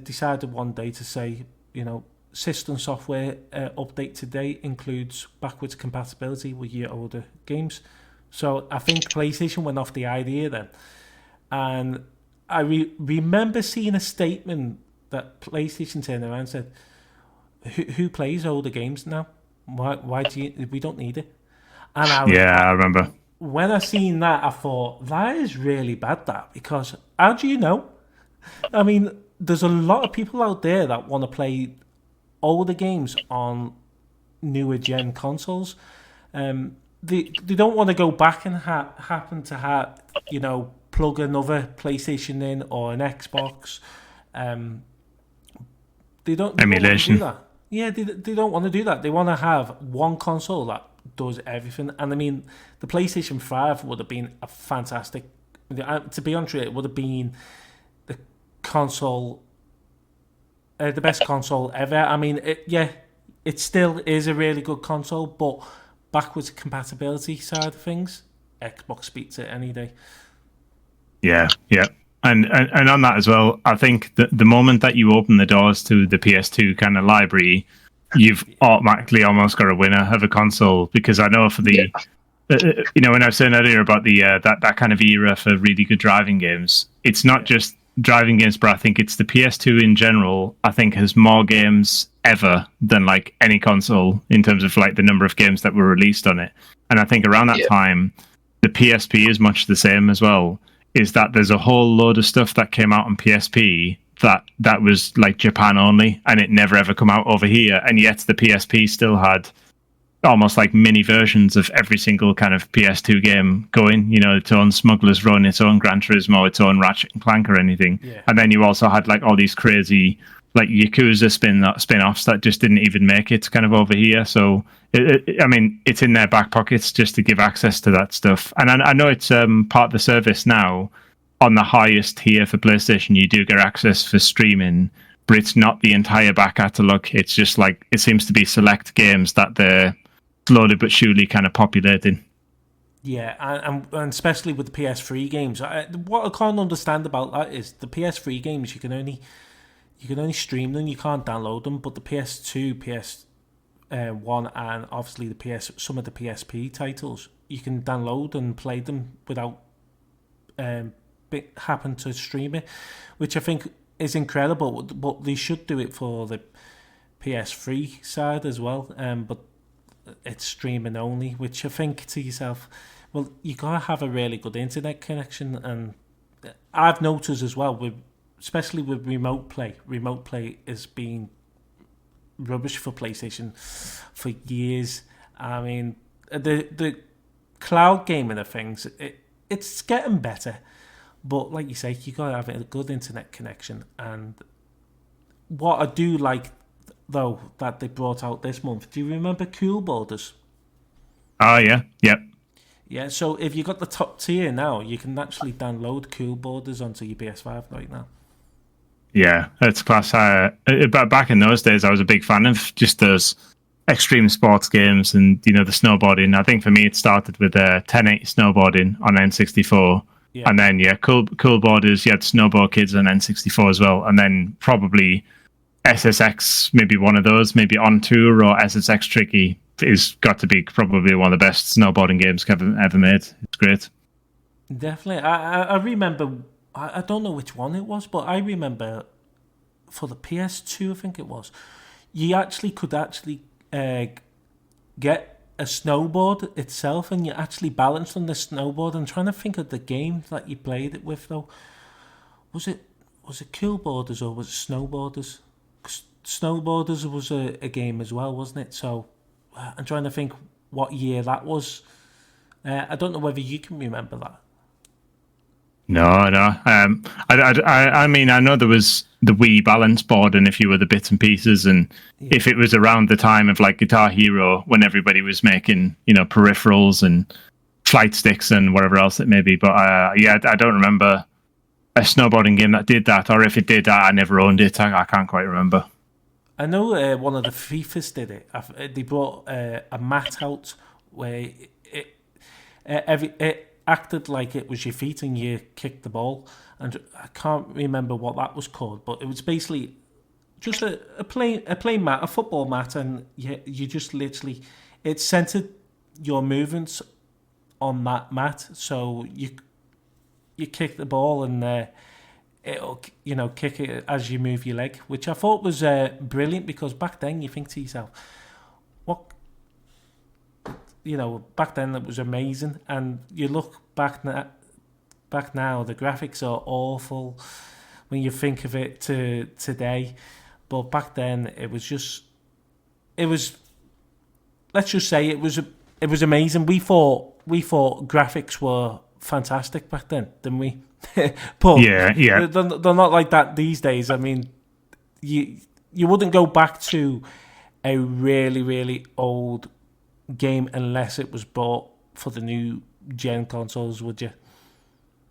decided one day to say, system software update today includes backwards compatibility with your older games. So I think PlayStation went off the idea then. And I remember seeing a statement that PlayStation turned around and said, who plays older games now? Why we don't need it? And I remember. When I seen that, I thought, that is really bad, because how do you know? I mean, there's a lot of people out there that want to play older games on newer gen consoles. They don't want to go back and happen to have, plug another PlayStation in or an Xbox. They don't emulation. Want to do that. Yeah, they don't want to do that. They want to have one console that does everything. And I mean, the PlayStation 5 would have been a fantastic. To be honest, it would have been the console, the best console ever. I mean, it still is a really good console, but backwards compatibility side of things, Xbox beats it any day. Yeah. And on that as well, I think that the moment that you open the doors to the PS2 kind of library, you've automatically almost got a winner of a console. Because I know for the, when I was saying earlier about the that kind of era for really good driving games, it's not just driving games, but I think it's the PS2 in general. I think has more games ever than like any console in terms of like the number of games that were released on it. And I think around that time, the PSP is much the same as well. Is that there's a whole load of stuff that came out on PSP that was like Japan only, and it never ever come out over here, and yet the PSP still had almost like mini versions of every single kind of PS2 game going, its own Smuggler's Run, its own Gran Turismo, its own Ratchet and Clank or anything. And then you also had like all these crazy like Yakuza spin-offs that just didn't even make it kind of over here. So I mean, it's in their back pockets just to give access to that stuff. And I know it's part of the service now. On the highest tier for PlayStation, you do get access for streaming, but it's not the entire back catalogue. It's just like, it seems to be select games that they're slowly but surely kind of populating. Yeah, and especially with the PS3 games. What I can't understand about that is the PS3 games, you can only stream them, you can't download them, but the PS2, PS1, and obviously some of the PSP titles, you can download and play them without happen to stream it, which I think is incredible. But they should do it for the PS3 side as well. But it's streaming only, which I think to yourself, well, you gotta have a really good internet connection. And I've noticed as well, especially with remote play has been rubbish for PlayStation for years. I mean, the cloud gaming of things, it's getting better, but like you say, you gotta have a good internet connection. And what I do like, though, that they brought out this month, do you remember Cool Borders? Oh yeah, yep. Yeah, so if you got the top tier now, you can actually download Cool Borders onto your PS5 right now. Yeah, it's class. Back in those days, I was a big fan of just those extreme sports games and, the snowboarding. I think for me, it started with 1080 snowboarding on N64. Yeah. And then, Cool Borders, you had Snowboard Kids on N64 as well. And then probably SSX, maybe one of those, maybe On Tour or SSX Tricky is got to be probably one of the best snowboarding games ever made. It's great. Definitely. I remember, I don't know which one it was, but I remember for the PS2, I think it was, you could get a snowboard itself, and you actually balanced on the snowboard. I'm trying to think of the game that you played it with, though. Was it Coolboarders or was it Snowboarders? Snowboarders was a game as well, wasn't it? So I'm trying to think what year that was. I don't know whether you can remember that. No. I mean, I know there was the Wii balance board, and a few other bits and pieces, and if it was around the time of like Guitar Hero, when everybody was making, peripherals and flight sticks and whatever else it may be. But I don't remember a snowboarding game that did that, or if it did, I never owned it. I can't quite remember. I know one of the FIFAs did it. They brought a mat out where it acted like it was your feet and you kicked the ball, and I can't remember what that was called, but it was basically just a plain mat, a football mat, and you just literally, it centered your movements on that mat, so you kick the ball and it'll kick it as you move your leg, which I thought was brilliant, because back then you think to yourself, back then it was amazing, and you look back now, the graphics are awful when you think of it to today, but back then let's just say it was amazing. We thought graphics were fantastic back then, didn't we? But yeah, they're not like that these days. I mean, you wouldn't go back to a really, really old game unless it was bought for the new gen consoles, would you?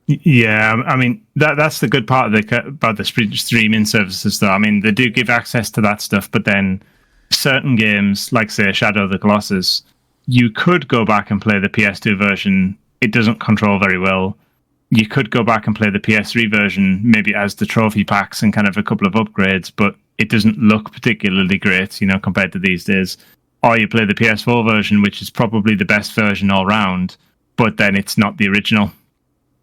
Yeah, I mean that's the good part about the streaming services, though. I mean, they do give access to that stuff, but then certain games, like say Shadow of the Colossus, you could go back and play the PS2 version. It doesn't control very well. You could go back and play the PS3 version, maybe as the trophy packs and kind of a couple of upgrades, but it doesn't look particularly great, compared to these days. Or you play the PS4 version, which is probably the best version all round, but then it's not the original.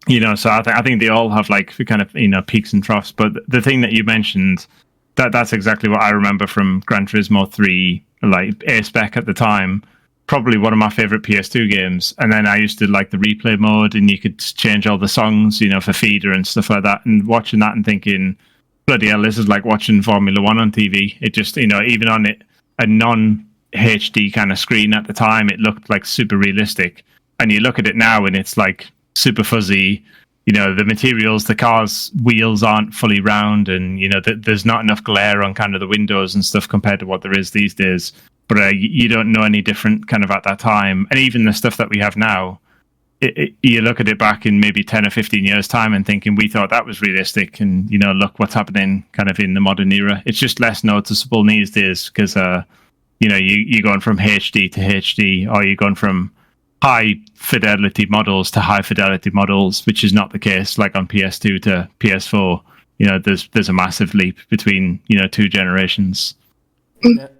So I think they all have like kind of peaks and troughs. But the thing that you mentioned, that's exactly what I remember from Gran Turismo 3, like A-Spec at the time. Probably one of my favorite PS2 games. And then I used to like the replay mode, and you could change all the songs, for feeder and stuff like that. And watching that and thinking, bloody hell, this is like watching Formula One on TV. It just, even on a non-HD kind of screen at the time, it looked like super realistic. And you look at it now and it's like super fuzzy. The materials, the car's wheels aren't fully round, and, there's not enough glare on kind of the windows and stuff compared to what there is these days. But you don't know any different kind of at that time. And even the stuff that we have now, you look at it back in maybe 10 or 15 years' time and thinking, we thought that was realistic. And, look what's happening kind of in the modern era. It's just less noticeable these days because, you're going from HD to HD, or you're going from high fidelity models to high fidelity models, which is not the case like on PS2 to PS4. There's a massive leap between, two generations.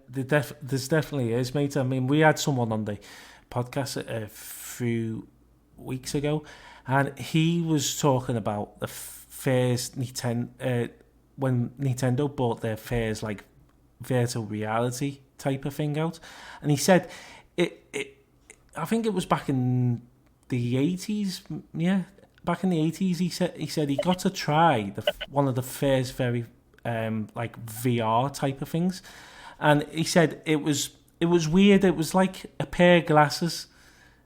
There's definitely is, mate. I mean, we had someone on the podcast a few weeks ago, and he was talking about the first Nintendo when Nintendo bought their first like virtual reality type of thing out, and he said it I think it was back in the 80s. Yeah, back in the 80s, he said he got to try one of the first very like VR type of things. And he said it was weird. It was like a pair of glasses,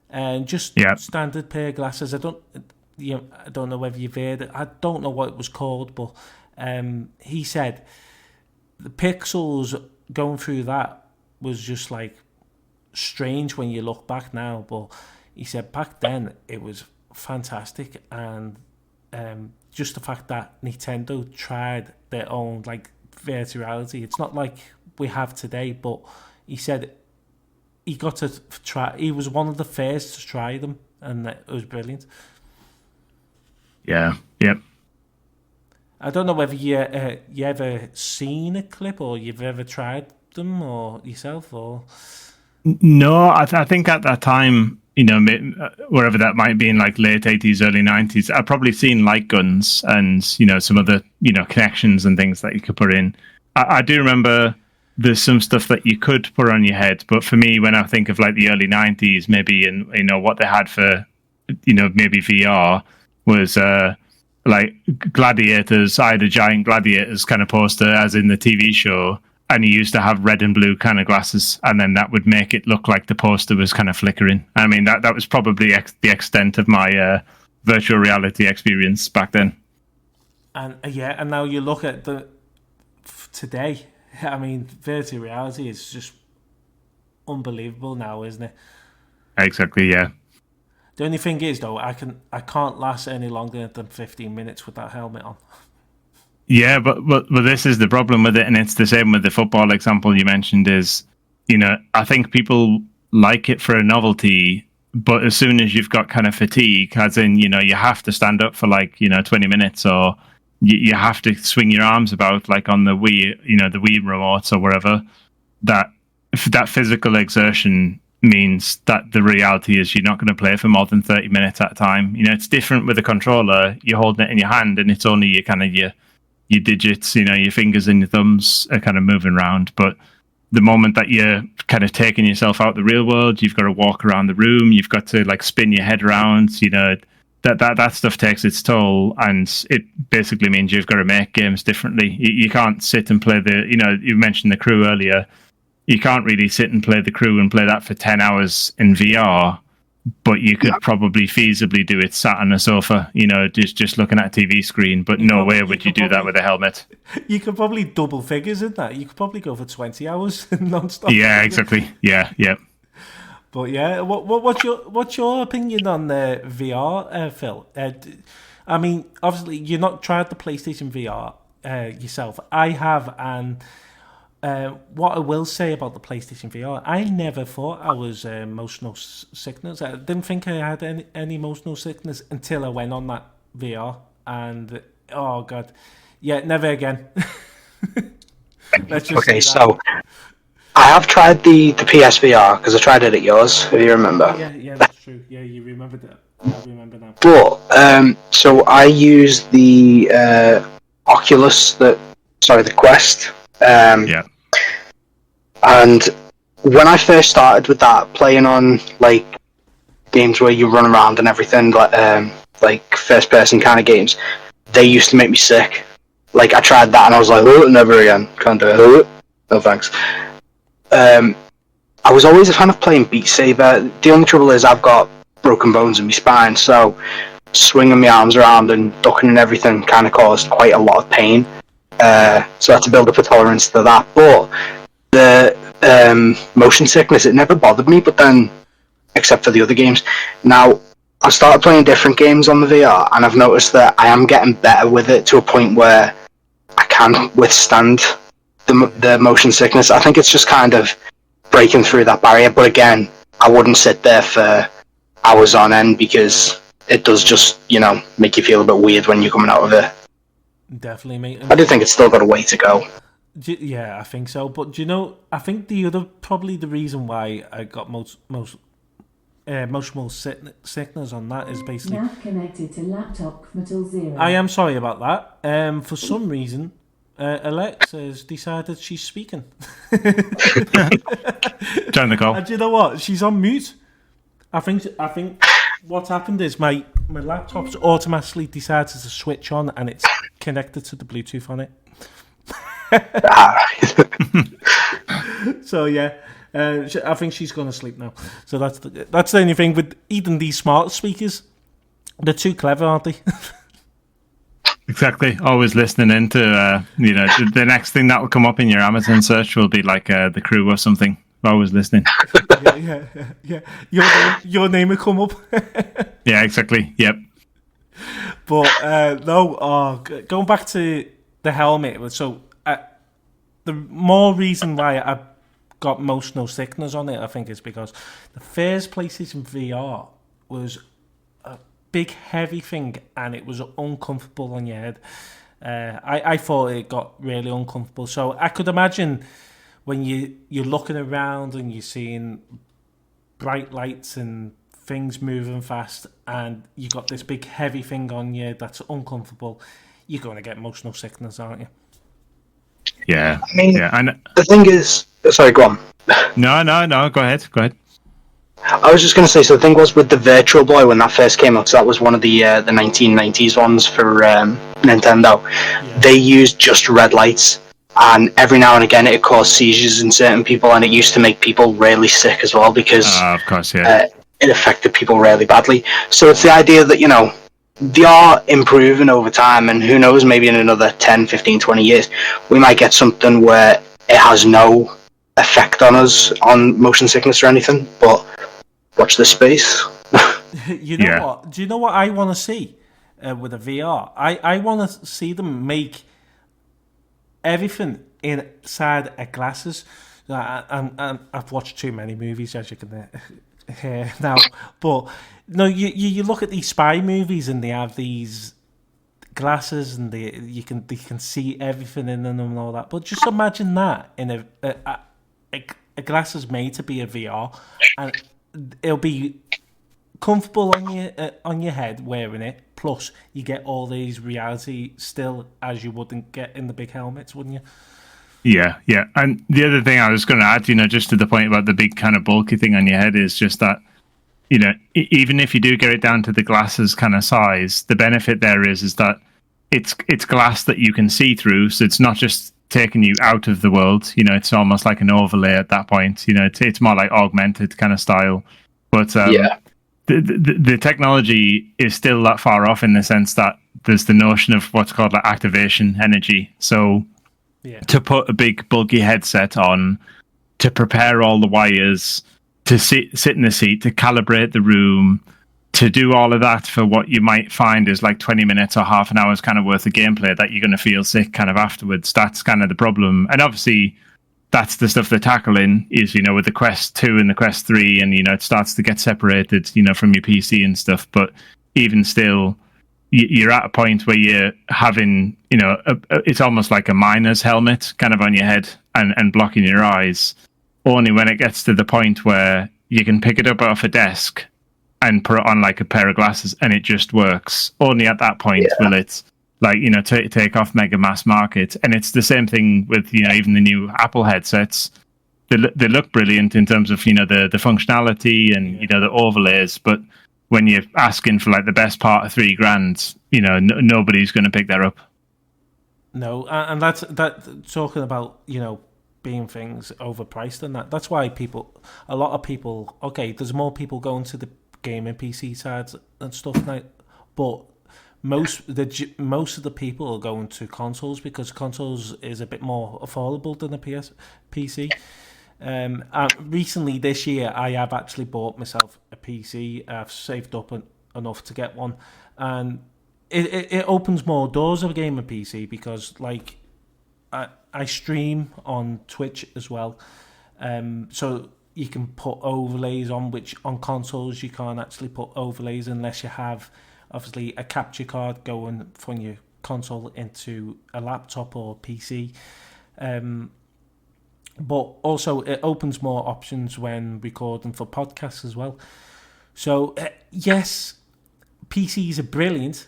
and just standard pair of glasses. I don't know whether you've heard it. I don't know what it was called, but he said the pixels going through that was just like strange when you look back now. But he said back then it was fantastic, and just the fact that Nintendo tried their own like virtual reality. It's not like we have today, but he said he got to try. He was one of the first to try them, and it was brilliant. Yeah, yep. I don't know whether you ever seen a clip or you've ever tried them or yourself or. No, I think at that time, wherever that might be in like late 80s, early 90s, I've probably seen light guns and, some other, connections and things that you could put in. I do remember there's some stuff that you could put on your head, but for me, when I think of like the early 90s, maybe, and, what they had for, maybe VR was, like gladiators. I had a giant gladiators kind of poster, as in the TV show, and he used to have red and blue kind of glasses, and then that would make it look like the poster was kind of flickering. I mean, that was probably the extent of my virtual reality experience back then. And and now you look at today. I mean, virtual reality is just unbelievable now, isn't it? Exactly. Yeah. The only thing is, though, I can't last any longer than 15 minutes with that helmet on. Yeah, but this is the problem with it, and it's the same with the football example you mentioned. Is I think people like it for a novelty, but as soon as you've got kind of fatigue, as in you have to stand up for like 20 minutes, or you have to swing your arms about like on the Wii, the Wii remotes or wherever. That physical exertion means that the reality is you're not going to play for more than 30 minutes at a time. It's different with a controller. You're holding it in your hand, and it's only your digits, your fingers and your thumbs are kind of moving around. But the moment that you're kind of taking yourself out the real world, you've got to walk around the room, you've got to like spin your head around, that stuff takes its toll, and it basically means you've got to make games differently. You can't sit and play you mentioned the Crew earlier. You can't really sit and play the Crew and play that for 10 hours in VR, but you could probably feasibly do it sat on a sofa, just looking at a TV screen. But no way would you do that with a helmet. You could probably double figures in that. You could probably go for 20 hours non-stop. Yeah, exactly. Yeah. But yeah, what's your opinion on the VR, Phil? I mean, obviously you've not tried the PlayStation VR yourself. I have, and what I will say about the PlayStation VR, I never thought I was emotional sickness. I didn't think I had any emotional sickness until I went on that VR, and oh god, yeah, never again. Let's just okay, so I have tried the PSVR because I tried it at yours, if you remember. Yeah, that's true. Yeah, you remember that. I remember now. But so I used the Oculus, the Quest. Yeah. And when I first started with that, playing on like games where you run around and everything, like first-person kind of games, they used to make me sick. Like I tried that and I was like, oh, never again. Can't do it. No thanks. I was always a fan of playing Beat Saber. The only trouble is I've got broken bones in my spine, so swinging my arms around and ducking and everything kind of caused quite a lot of pain. So I had to build up a tolerance to that. But the motion sickness, it never bothered me, but then, except for the other games. Now, I've started playing different games on the VR, and I've noticed that I am getting better with it to a point where I can withstand the motion sickness. I think it's just kind of breaking through that barrier, but again, I wouldn't sit there for hours on end because it does just, make you feel a bit weird when you're coming out of it. Definitely, mate. I do think it's still got a way to go. Yeah, I think so. But I think probably the reason why I got emotional sickness on that is basically Now connected to laptop Metal 0. I am sorry about that. For some reason, Alexa has decided she's speaking. Turn the call. And do you know what? She's on mute. I think what's happened is my laptop's automatically decided to switch on, and it's connected to the Bluetooth on it. So yeah, I think she's going to sleep now. So that's the only thing with even these smart speakers. They're too clever, aren't they? Exactly. Always listening into, the next thing that will come up in your Amazon search will be like the Crew or something. Always listening. Yeah. Your name will come up. Yeah, exactly. Yep. But going back to the helmet. So the more reason why I got emotional sickness on it, I think, is because the first PlayStation VR was a big heavy thing and it was uncomfortable on your head. I thought it got really uncomfortable. So I could imagine when you're looking around and you're seeing bright lights and things moving fast, and you got this big heavy thing on you that's uncomfortable, you're going to get emotional sickness, aren't you? Yeah. I mean, yeah. And the thing is, sorry, go on. no. Go ahead. I was just going to say, so the thing was with the Virtual Boy when that first came out, so that was one of the 1990s ones for Nintendo. Yeah. They used just red lights, and every now and again it caused seizures in certain people, and it used to make people really sick as well because Of course, yeah. it affected people really badly. So it's the idea that, you know, they are improving over time, and who knows, maybe in another 10, 15, 20 years, we might get something where it has no effect on us, on motion sickness or anything, but watch this space. You know what? Do you know what I want to see with a VR? I want to see them make everything inside a glasses. I've watched too many movies, as you can hear now. But no, you look at these spy movies and they have these glasses and they can see everything in them and all that. But just imagine that in a glasses made to be a VR, and it'll be comfortable on your head wearing it. Plus, you get all these reality still as you wouldn't get in the big helmets, wouldn't you? Yeah. And the other thing I was going to add, just to the point about the big kind of bulky thing on your head is just that, even if you do get it down to the glasses kind of size, the benefit there is that it's glass that you can see through. So it's not just taking you out of the world. It's almost like an overlay at that point. It's more like augmented kind of style. But the technology is still that far off in the sense that there's the notion of what's called like activation energy. So to put a big bulky headset on, to prepare all the wires, to sit in the seat, to calibrate the room, to do all of that for what you might find is like 20 minutes or half an hour's kind of worth of gameplay that you're going to feel sick kind of afterwards. That's kind of the problem. And obviously that's the stuff they're tackling is, with the Quest 2 and the Quest 3 and, it starts to get separated, from your PC and stuff. But even still, you're at a point where you're having, it's almost like a miner's helmet kind of on your head and blocking your eyes. Only when it gets to the point where you can pick it up off a desk and put it on like a pair of glasses and it just works. Only at that point will it, like, take off mega mass market. And it's the same thing with, even the new Apple headsets. They look brilliant in terms of, the functionality and, the overlays. But when you're asking for like the best part of $3,000, nobody's going to pick that up. No, and that's talking about, being things overpriced and that's why a lot of people, there's more people going to the gaming PC sides and stuff now, but most of the people are going to consoles because consoles is a bit more affordable than a PC. Recently this year, I have actually bought myself a PC. I've saved up enough to get one, and it opens more doors of a gaming PC because, like, I stream on Twitch as well, so you can put overlays on, which on consoles you can't actually put overlays unless you have obviously a capture card going from your console into a laptop or PC. But also it opens more options when recording for podcasts as well. So yes, PCs are brilliant,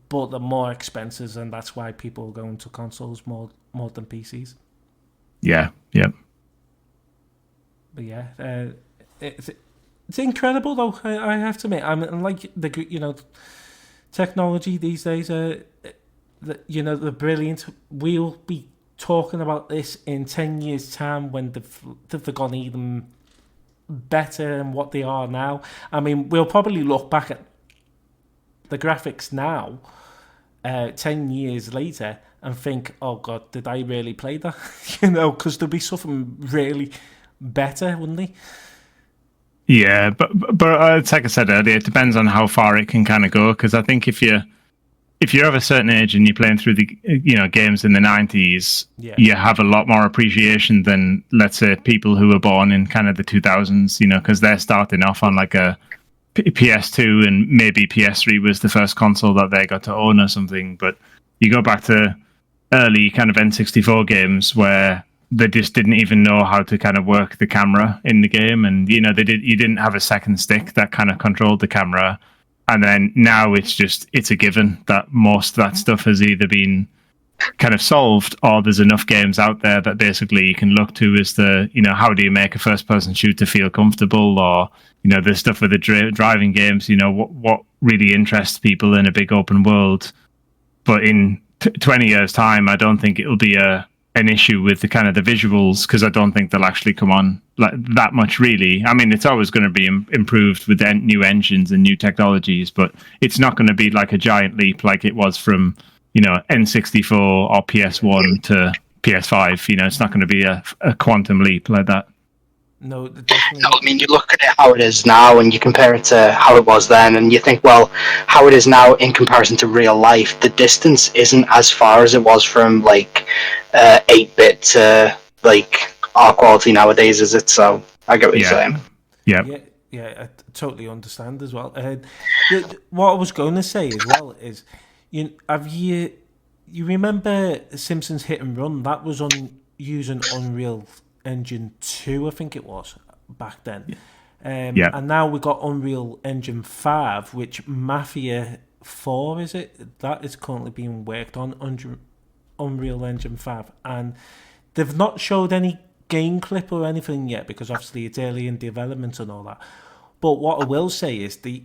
but they're more expensive, and that's why people are going to consoles more than PCs. Yeah. But yeah, it's incredible though. I have to admit, I mean, like the technology these days, they're brilliant. We'll be talking about this in 10 years' time when they've gone even better than what they are now. I mean, we'll probably look back at the graphics now, 10 years later, and think, oh God, did I really play that? Because there'll be something really better, wouldn't they? Yeah, but like I said earlier, it depends on how far it can kind of go. Because I think if you're of a certain age and you're playing through the games in the 90s, you have a lot more appreciation than, let's say, people who were born in kind of the 2000s. Because they're starting off on like a PS2 and maybe PS3 was the first console that they got to own or something. But you go back to early kind of N64 games where they just didn't even know how to kind of work the camera in the game, and you didn't have a second stick that kind of controlled the camera. And then now it's a given that most of that stuff has either been kind of solved, or there's enough games out there that basically you can look to as how do you make a first person shooter feel comfortable, or the stuff with the driving games, what really interests people in a big open world. But in 20 years time, I don't think it'll be an issue with the kind of the visuals, because I don't think they'll actually come on like that much, really. I mean, it's always going to be improved with new engines and new technologies, but it's not going to be like a giant leap like it was from N64 or PS1 to PS5. It's not going to be a quantum leap like that. No, definitely. No, I mean, you look at it how it is now, and you compare it to how it was then, and you think, well, how it is now in comparison to real life, the distance isn't as far as it was from like 8-bit to like our quality nowadays, is it? So I get what you're saying. Yeah, I totally understand as well. What I was going to say as well is, you remember Simpsons Hit and Run? That was on using Unreal Engine 2, I think it was back then. And now we got Unreal Engine 5, which Mafia 4 is it? That is currently being worked on Unreal Engine 5, and they've not showed any game clip or anything yet, because obviously it's early in development and all that. But what I will say is they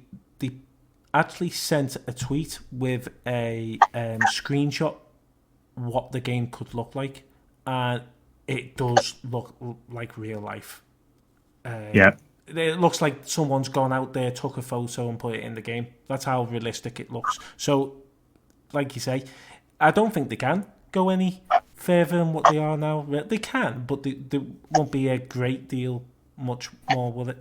actually sent a tweet with a screenshot what the game could look like, and it does look like real life. It looks like someone's gone out there, took a photo and put it in the game. That's how realistic it looks. So, like you say, I don't think they can go any further than what they are now. They can, but they won't be a great deal much more with it.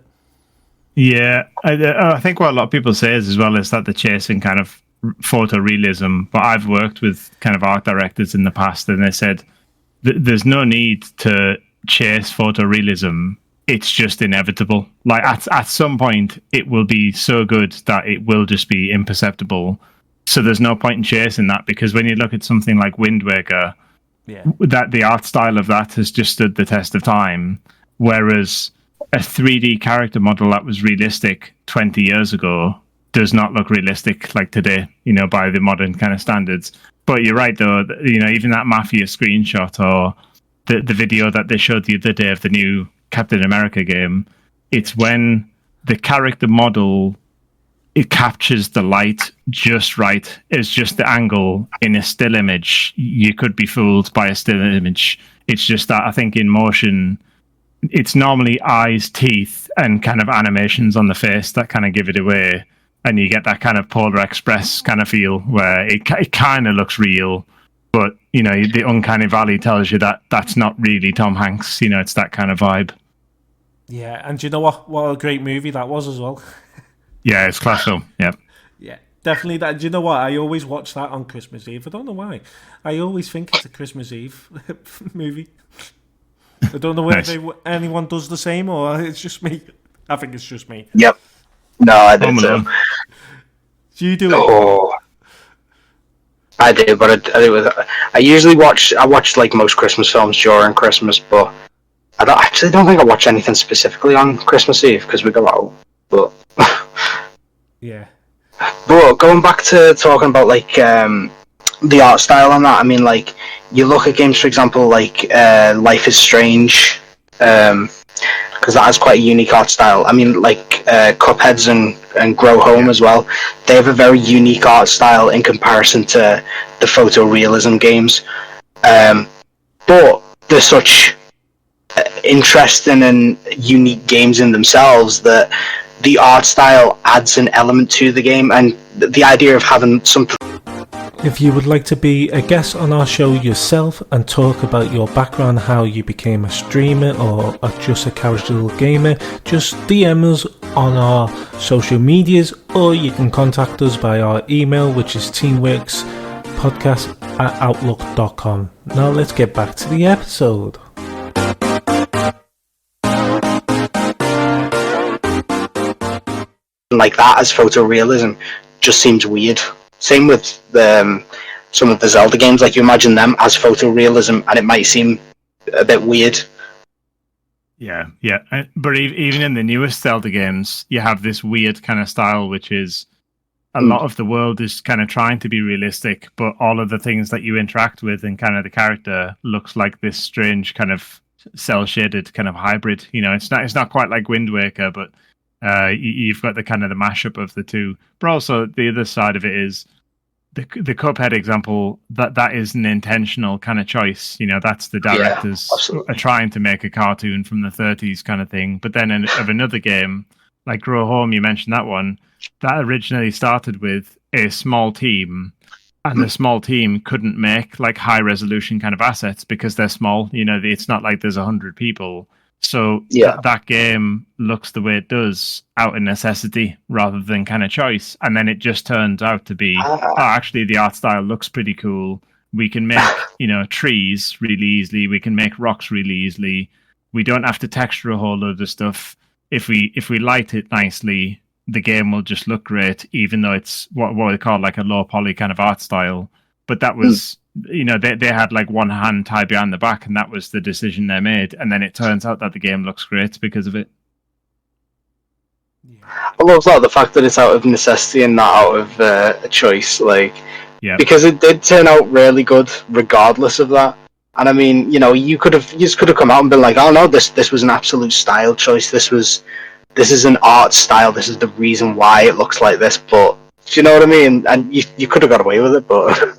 Yeah, I think what a lot of people say is as well is that they're chasing kind of photorealism. But I've worked with kind of art directors in the past, and they said there's no need to chase photorealism. It's just inevitable. Like at some point, it will be so good that it will just be imperceptible. So there's no point in chasing that, because when you look at something like Wind Waker, that the art style of that has just stood the test of time, whereas a 3D character model that was realistic 20 years ago does not look realistic like today, by the modern kind of standards. But you're right, though, even that Mafia screenshot or the video that they showed the other day of the new Captain America game, it's when the character model, it captures the light just right. It's just the angle in a still image. You could be fooled by a still image. It's just that I think in motion, it's normally eyes, teeth, and kind of animations on the face that kind of give it away. And you get that kind of Polar Express kind of feel where it kind of looks real, but, the uncanny valley tells you that that's not really Tom Hanks. It's that kind of vibe. Yeah, and do you know what a great movie that was as well? Yeah, it's class film. Yeah. Yeah, definitely that. Do you know what? I always watch that on Christmas Eve. I don't know why. I always think it's a Christmas Eve movie. I don't know whether anyone does the same, or it's just me. I think it's just me. Yep. No, I do too. Do you do it? Oh, I do, but I usually watch like most Christmas films during Christmas, but I don't think I watch anything specifically on Christmas Eve because we go out. But yeah. But going back to talking about like the art style and that, I mean, like you look at games, for example, like Life is Strange, because that has quite a unique art style. I mean, like Cupheads and Grow Home as well. They have a very unique art style in comparison to the photorealism games. But they're such interesting and unique games in themselves that the art style adds an element to the game, and the idea of having something. If you would like to be a guest on our show yourself and talk about your background, how you became a streamer or just a casual gamer, just DM us on our social medias, or you can contact us by our email, which is teamworkspodcast@outlook.com. Now let's get back to the episode. Like that as photorealism just seems weird. Same with some of the Zelda games. Like you imagine them as photorealism, and it might seem a bit weird. Yeah. But even in the newest Zelda games, you have this weird kind of style, which is a lot of the world is kind of trying to be realistic, but all of the things that you interact with and kind of the character looks like this strange kind of cell shaded kind of hybrid. It's not quite like Wind Waker, but you've got the kind of the mashup of the two. But also the other side of it is the Cuphead example, that is an intentional kind of choice. That's the directors are trying to make a cartoon from the 30s kind of thing. But then of another game like Grow Home, you mentioned that one, that originally started with a small team, and the small team couldn't make like high resolution kind of assets because they're small. It's not like there's 100 people. So that game looks the way it does out of necessity rather than kind of choice. And then it just turns out to be, actually the art style looks pretty cool. We can make, trees really easily. We can make rocks really easily. We don't have to texture a whole load of stuff. If we light it nicely, the game will just look great, even though it's what we call like a low poly kind of art style. But that was, they had like one hand tied behind the back, and that was the decision they made. And then it turns out that the game looks great because of it. Yeah. I love that, the fact that it's out of necessity and not out of a choice, because it did turn out really good regardless of that. And I mean, you just could have come out and been like, oh no, this was an absolute style choice. This is an art style. This is the reason why it looks like this. But do you know what I mean? And you could have got away with it, but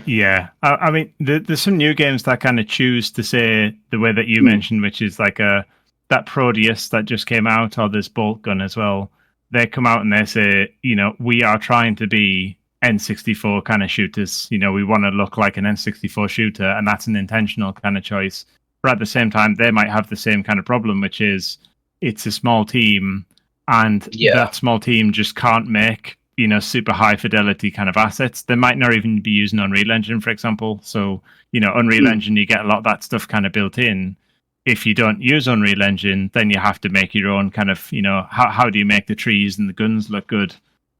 yeah. I mean, there's some new games that kind of choose to say the way that you mentioned, which is like that Proteus that just came out, or this Bolt Gun as well. They come out and they say, we are trying to be N64 kind of shooters. We want to look like an N64 shooter, and that's an intentional kind of choice. But at the same time, they might have the same kind of problem, which is it's a small team, and that small team just can't make super high fidelity kind of assets. They might not even be using Unreal Engine, for example. So Unreal Engine, you get a lot of that stuff kind of built in. If you don't use Unreal Engine, then you have to make your own kind of how do you make the trees and the guns look good?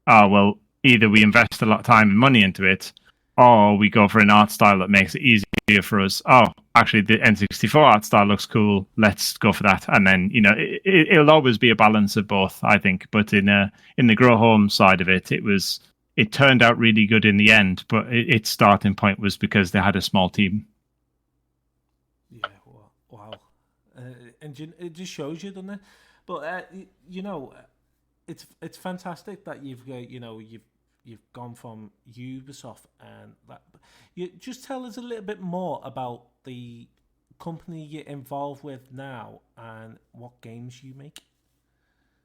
Well, either we invest a lot of time and money into it, or we go for an art style that makes it easier for us. Oh, actually, the N64 art style looks cool. Let's go for that. And then, it'll always be a balance of both, I think. But in the Grow Home side of it, it turned out really good in the end. But its starting point was because they had a small team. Yeah, wow. And it just shows you, doesn't it? But it's fantastic that you've gone from Ubisoft and that. You just tell us a little bit more about the company you're involved with now and what games you make.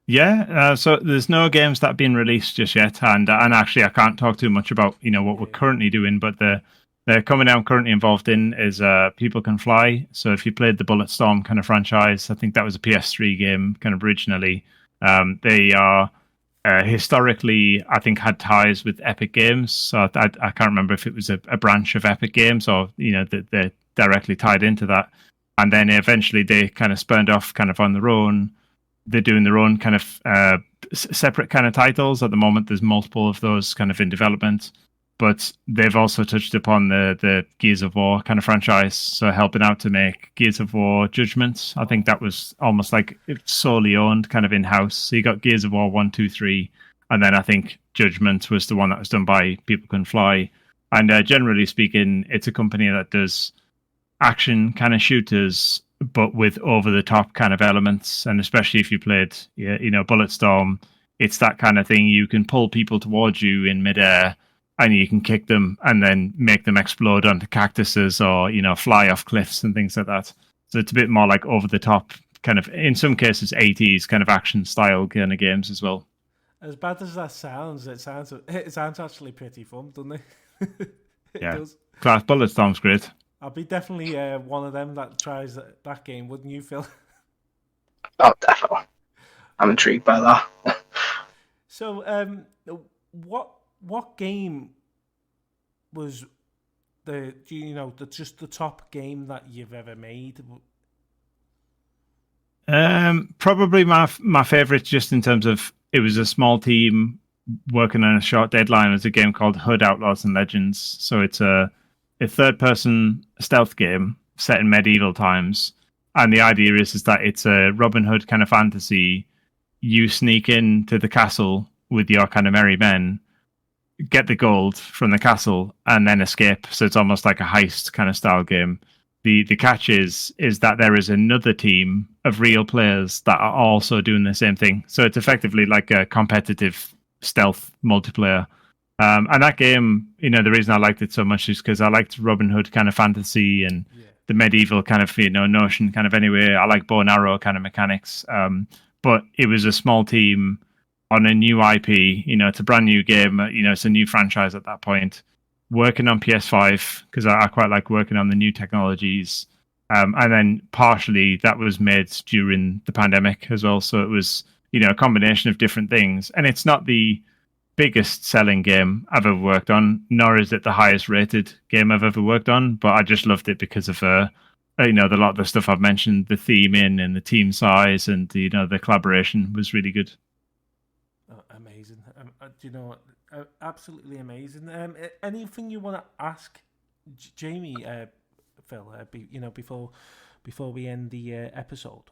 Yeah, so there's no games that have been released just yet, and actually I can't talk too much about what we're currently doing, but the company I'm currently involved in is People Can Fly. So if you played the Bulletstorm kind of franchise, I think that was a PS3 game kind of originally. They are historically, I think, had ties with Epic Games. So I can't remember if it was a branch of Epic Games or that they're directly tied into that. And then eventually they kind of spurned off kind of on their own. They're doing their own kind of separate kind of titles. At the moment, there's multiple of those kind of in development. But they've also touched upon the Gears of War kind of franchise, so helping out to make Gears of War Judgment. I think that was almost like it's solely owned kind of in-house. So you got Gears of War 1, 2, 3, and then I think Judgment was the one that was done by People Can Fly. And generally speaking, it's a company that does action kind of shooters, but with over-the-top kind of elements. And especially if you played, Bulletstorm, it's that kind of thing. You can pull people towards you in midair, and you can kick them and then make them explode onto cactuses or, fly off cliffs and things like that. So it's a bit more like over the top kind of, in some cases, 80s kind of action style kind of games as well. As bad as that sounds, it sounds actually pretty fun, doesn't it? It does. Class Bulletstorm's great. I'll be definitely one of them that tries that game, wouldn't you, Phil? Oh, definitely. I'm intrigued by that. So, what game was just the top game that you've ever made? Probably my favorite, just in terms of it was a small team working on a short deadline, was a game called Hood Outlaws and Legends. So it's a third person stealth game set in medieval times. And the idea is that it's a Robin Hood kind of fantasy. You sneak into the castle with your kind of merry men, get the gold from the castle, and then escape. So it's almost like a heist kind of style game. The catch is that there is another team of real players that are also doing the same thing. So it's effectively like a competitive stealth multiplayer. And that game, the reason I liked it so much is because I liked Robin Hood kind of fantasy and the medieval kind of notion kind of anyway. I like bow and arrow kind of mechanics. But it was a small team on a new IP. It's a brand new game. It's a new franchise at that point. Working on PS5 because I quite like working on the new technologies. And then partially that was made during the pandemic as well. So it was, a combination of different things. And it's not the biggest selling game I've ever worked on, nor is it the highest rated game I've ever worked on. But I just loved it because of the lot of the stuff I've mentioned, the theme and the team size, and the collaboration was really good. Amazing. Absolutely amazing. Anything you want to ask Jamie, Phil? Before we end the episode.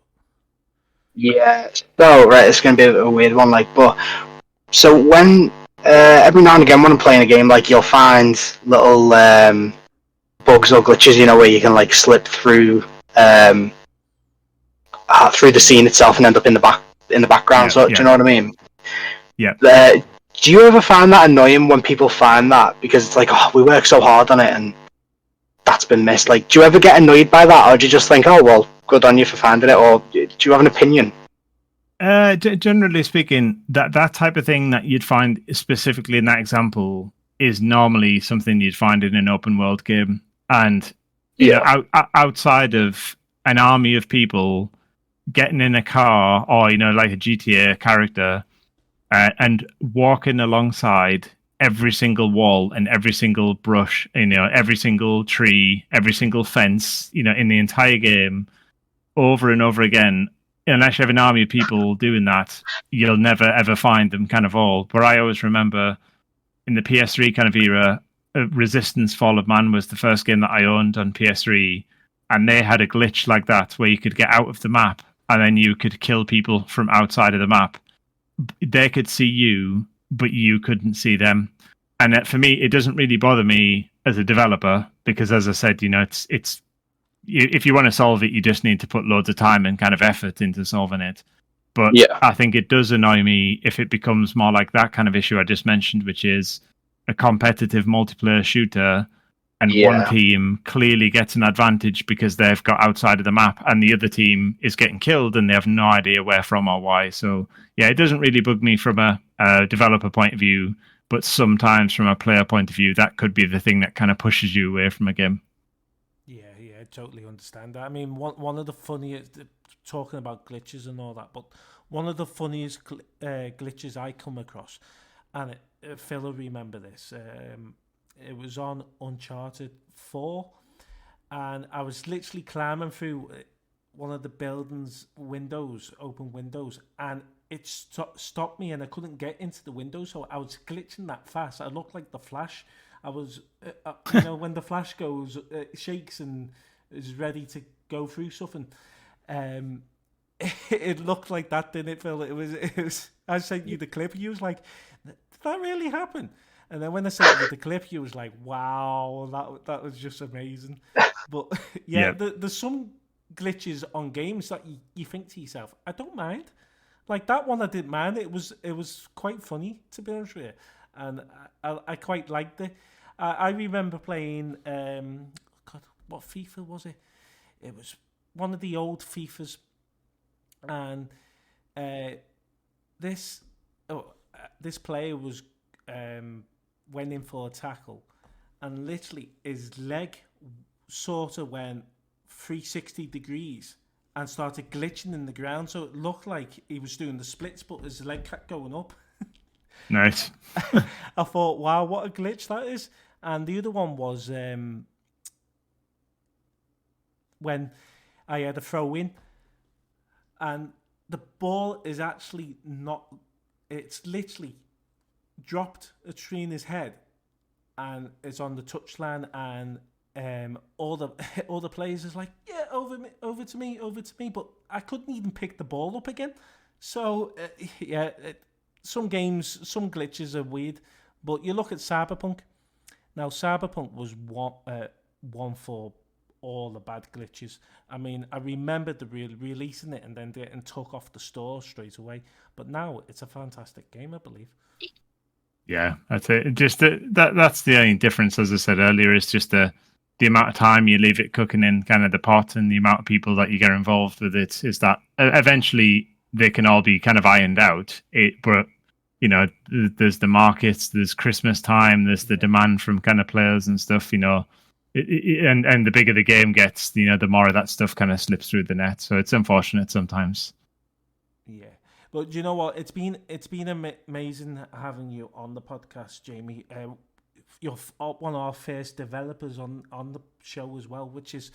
Yeah. So right, it's going to be a bit of a weird one, but so when every now and again when I'm playing a game, you'll find little bugs or glitches, where you can slip through the scene itself and end up in the background. Do you know what I mean? Yeah. Do you ever find that annoying when people find that, because it's we work so hard on it and that's been missed? Do you ever get annoyed by that, or do you just think, oh well, good on you for finding it, or do you have an opinion? Generally speaking, that type of thing that you'd find specifically in that example is normally something you'd find in an open world game, and outside of an army of people getting in a car or like a GTA character and walking alongside every single wall and every single brush, every single tree, every single fence, in the entire game over and over again. Unless you have an army of people doing that, you'll never ever find them kind of all. But I always remember in the PS3 kind of era, Resistance Fall of Man was the first game that I owned on PS3, and they had a glitch like that where you could get out of the map and then you could kill people from outside of the map. They could see you, but you couldn't see them. And for me, it doesn't really bother me as a developer because, as I said, it's if you want to solve it, you just need to put loads of time and kind of effort into solving it. But I think it does annoy me if it becomes more like that kind of issue I just mentioned, which is a competitive multiplayer shooter and one team clearly gets an advantage because they've got outside of the map and the other team is getting killed and they have no idea where from or why. So it doesn't really bug me from a developer point of view, but sometimes from a player point of view, that could be the thing that kind of pushes you away from a game. Yeah, I totally understand that. I mean, one of the funniest, talking about glitches and all that, but one of the funniest glitches I come across, and Phil will remember this, it was on Uncharted 4, and I was literally climbing through one of the building's windows, open windows, and it stopped me and I couldn't get into the window, so I was glitching that fast. I looked like the Flash. I was, when the Flash goes, shakes and is ready to go through something. It looked like that, didn't it, Phil? It was. I sent you the clip. You was like, "Did that really happen?" And then when I sent you the clip, you was like, "Wow, that was just amazing." But there's some glitches on games that you think to yourself, "I don't mind." Like that one, I didn't mind. It was quite funny, to be honest with you, and I quite liked it. I remember playing, what FIFA was it? It was one of the old FIFAs, and this player was went in for a tackle, and literally his leg sort of went 360 degrees and started glitching in the ground, so it looked like he was doing the splits, but his leg kept going up. Nice. I thought, wow, what a glitch that is. And the other one was when I had a throw in, and the ball is actually not, it's literally dropped a tree in his head, and it's on the touchline, and all the all the players is like, yeah, over to me. But I couldn't even pick the ball up again. So some games, some glitches are weird. But you look at Cyberpunk. Now Cyberpunk was one for all the bad glitches. I mean, I remember releasing it and then getting took off the store straight away. But now it's a fantastic game, I believe. Yeah, that's it. Just that's the only difference, as I said earlier, is just the amount of time you leave it cooking in kind of the pot and the amount of people that you get involved with it. Is that eventually they can all be kind of ironed out. But you know, there's the markets, there's Christmas time, there's the demand from kind of players and stuff. You know, and the bigger the game gets, you know, the more of that stuff kind of slips through the net. So it's unfortunate sometimes. Yeah. But you know what? It's been amazing having you on the podcast, Jamie. You're one of our first developers on the show as well, which is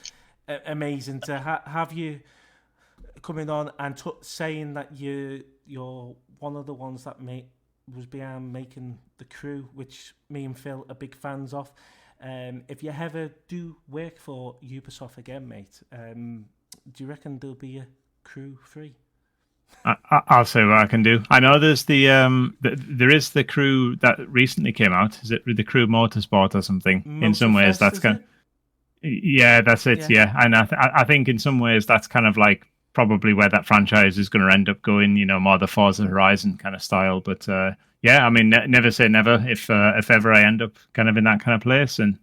amazing to have you coming on and saying that you're one of the ones that was behind making The Crew, which me and Phil are big fans of. If you ever do work for Ubisoft again, mate, do you reckon there'll be a Crew 3? I'll say what I can do. I know there's there is the Crew that recently came out. Is it the Crew Motorsport or something? In some ways, that's kind. Yeah, that's it. Yeah, and I think in some ways that's kind of like probably where that franchise is going to end up going. You know, more the Forza Horizon kind of style. But yeah, I mean, never say never. If ever I end up kind of in that kind of place and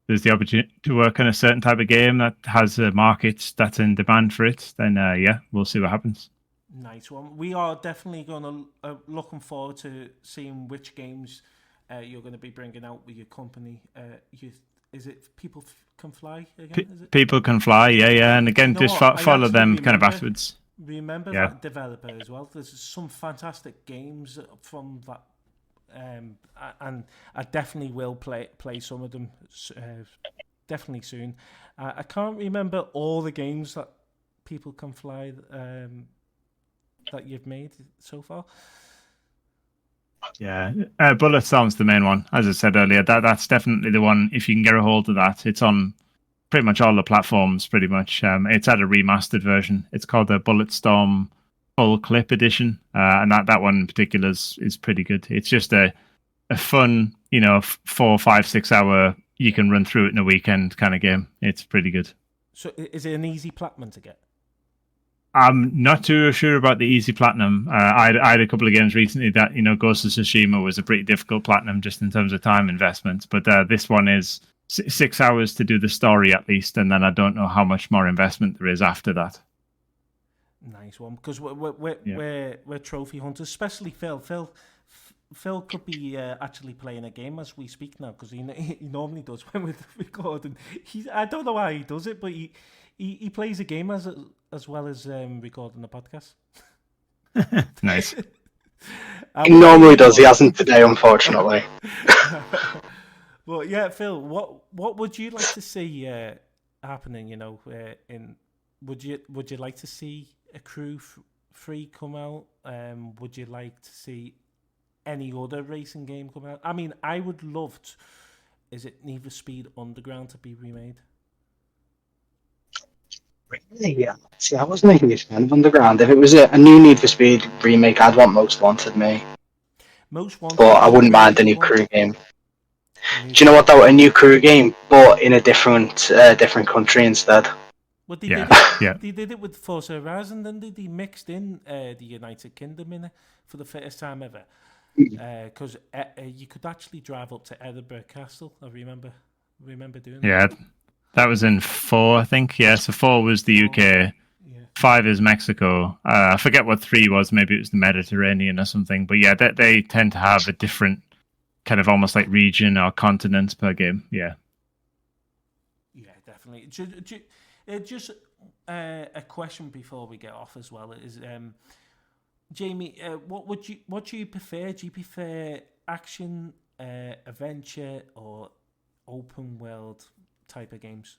there's the opportunity to work on a certain type of game that has a market that's in demand for it, then yeah, we'll see what happens. Nice one. We are definitely going to looking forward to seeing which games you're going to be bringing out with your company. Is it People Can Fly again? Is it? People Can Fly, yeah. And again, just follow them kind of afterwards. Remember that developer as well. There's some fantastic games from that, and I definitely will play some of them definitely soon. I can't remember all the games that People Can Fly that you've made so far. Yeah, Bulletstorm's the main one. As I said earlier, that's definitely the one. If you can get a hold of that, it's on pretty much all the platforms. Pretty much, it's at a remastered version. It's called the Bulletstorm Full Clip Edition, and that one in particular is pretty good. It's just a fun, 4, 5, 6 hour. You can run through it in a weekend kind of game. It's pretty good. So, is it an easy platinum to get? I'm not too sure about the easy platinum. I had a couple of games recently that, Ghost of Tsushima was a pretty difficult platinum just in terms of time investment. But this one is 6 hours to do the story at least, and then I don't know how much more investment there is after that. Nice one, because we're trophy hunters, especially Phil. Phil could be actually playing a game as we speak now, because he normally does when we're recording. I don't know why he does it, but he plays a game as well as recording the podcast. Nice. He normally does. He hasn't today, unfortunately. Well, yeah, Phil. What would you like to see happening? Would you like to see a Crew 3 come out? Would you like to see any other racing game come out? I mean, I would love is it Need for Speed Underground to be remade? Really? Yeah. See, I wasn't a huge fan of Underground. If it was a new Need for Speed remake, I'd want Most Wanted, me. Most Wanted. But I wouldn't mind a new Crew game. Do you know what though? A new Crew game, but in a different country instead. Well, they did it with Forza Horizon, then they mixed in the United Kingdom in it for the first time ever. Because you could actually drive up to Edinburgh Castle. I remember doing that. Yeah, that was in 4, I think. Yeah, so 4 was the UK, 5 is Mexico. I forget what 3 was. Maybe it was the Mediterranean or something. But yeah, they tend to have a different kind of almost like region or continent per game. Yeah. Yeah, definitely. Just a question before we get off as well is, Jamie, what do you prefer? Do you prefer action, adventure, or open world type of games?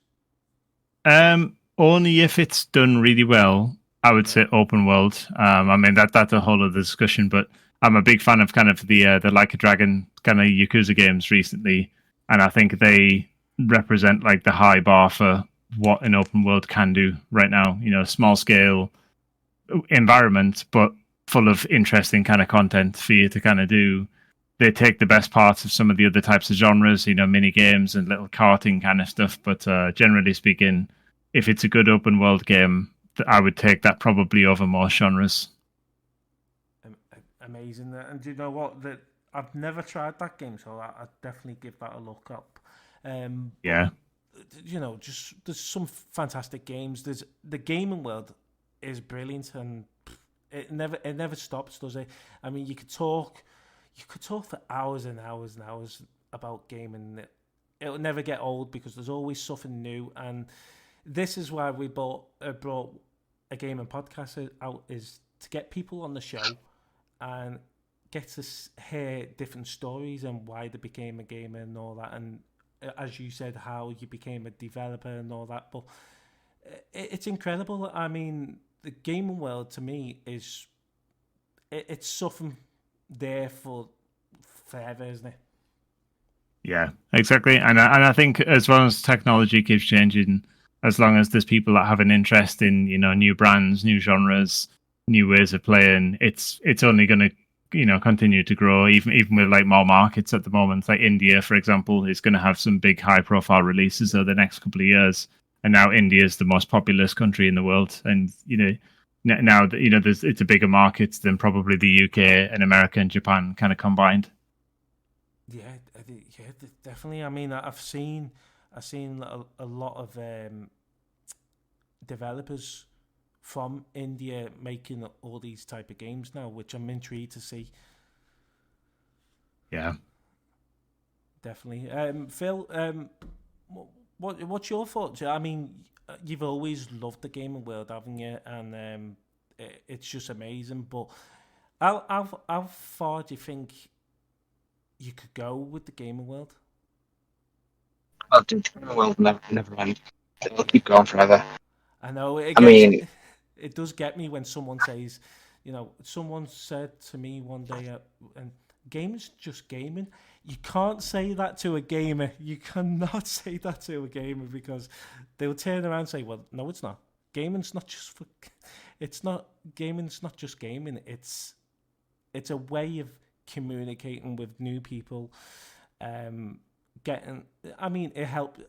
Only if it's done really well. I would say open world. I mean that's a whole other discussion, but I'm a big fan of kind of the Like a Dragon kind of Yakuza games recently, and I think they represent like the high bar for what an open world can do right now. Small scale environment, but full of interesting kind of content for you to kind of do. They take the best parts of some of the other types of genres, mini games and little karting kind of stuff. But generally speaking, if it's a good open world game, I would take that probably over most genres. Amazing. And do you know what? That I've never tried that game, so I'd definitely give that a look up. Yeah. Just there's some fantastic games. There's the gaming world is brilliant, and it never stops, does it? I mean, you could talk for hours and hours and hours about gaming. It'll never get old because there's always something new, and this is why we brought a gaming podcast out, is to get people on the show and get to hear different stories and why they became a gamer and all that, and as you said, how you became a developer and all that. But it's incredible. I mean, the gaming world to me is it's something there for forever, isn't it? Yeah, exactly. And I think as long as technology keeps changing, as long as there's people that have an interest in new brands, new genres, new ways of playing, it's only going to continue to grow, even with like more markets at the moment. Like India, for example, is going to have some big high profile releases over the next couple of years, and now India is the most populous country in the world, and now that it's a bigger market than probably the UK and America and Japan kind of combined. Yeah, definitely. I mean, I've seen a lot of developers from India making all these type of games now, which I'm intrigued to see. Yeah, definitely. Phil, what's your thoughts? I mean, you've always loved the gaming world, haven't you? And it's just amazing. But how far do you think you could go with the gaming world? Well, the gaming world never end. It'll keep going forever. I know. It does get me when someone says, someone said to me one day, and gaming's just gaming. You can't say that to a gamer. You cannot say that to a gamer, because they'll turn around and say, well, no, it's not. Gaming's not just for... Gaming's not just gaming. It's a way of communicating with new people. It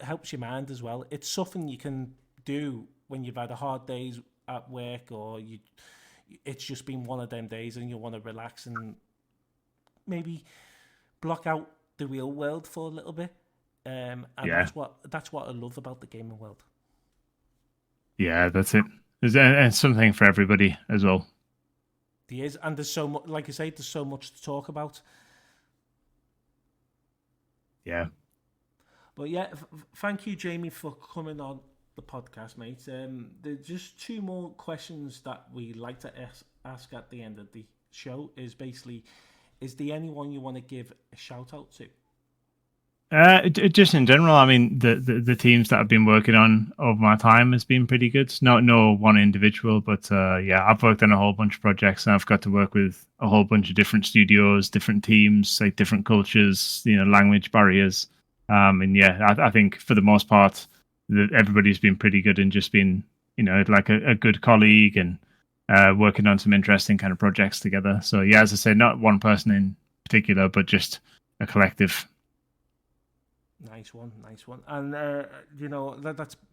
helps your mind as well. It's something you can do when you've had a hard days at work, or it's just been one of them days and you want to relax and maybe block out the real world for a little bit. That's what I love about the gaming world. Yeah, that's it. There's something for everybody as well. There is, and there's so much. Like I say, there's so much to talk about. Yeah. But yeah, thank you, Jamie, for coming on the podcast, mate. There's just two more questions that we like to ask at the end of the show. Is basically, is there anyone you want to give a shout out to? Just in general, I mean, the teams that I've been working on over my time has been pretty good. No one individual, but I've worked on a whole bunch of projects, and I've got to work with a whole bunch of different studios, different teams, like different cultures, language barriers. I think for the most part, everybody's been pretty good and just been, like a good colleague and working on some interesting kind of projects together. So yeah, as I say, not one person in particular, but just a collective. Nice one. And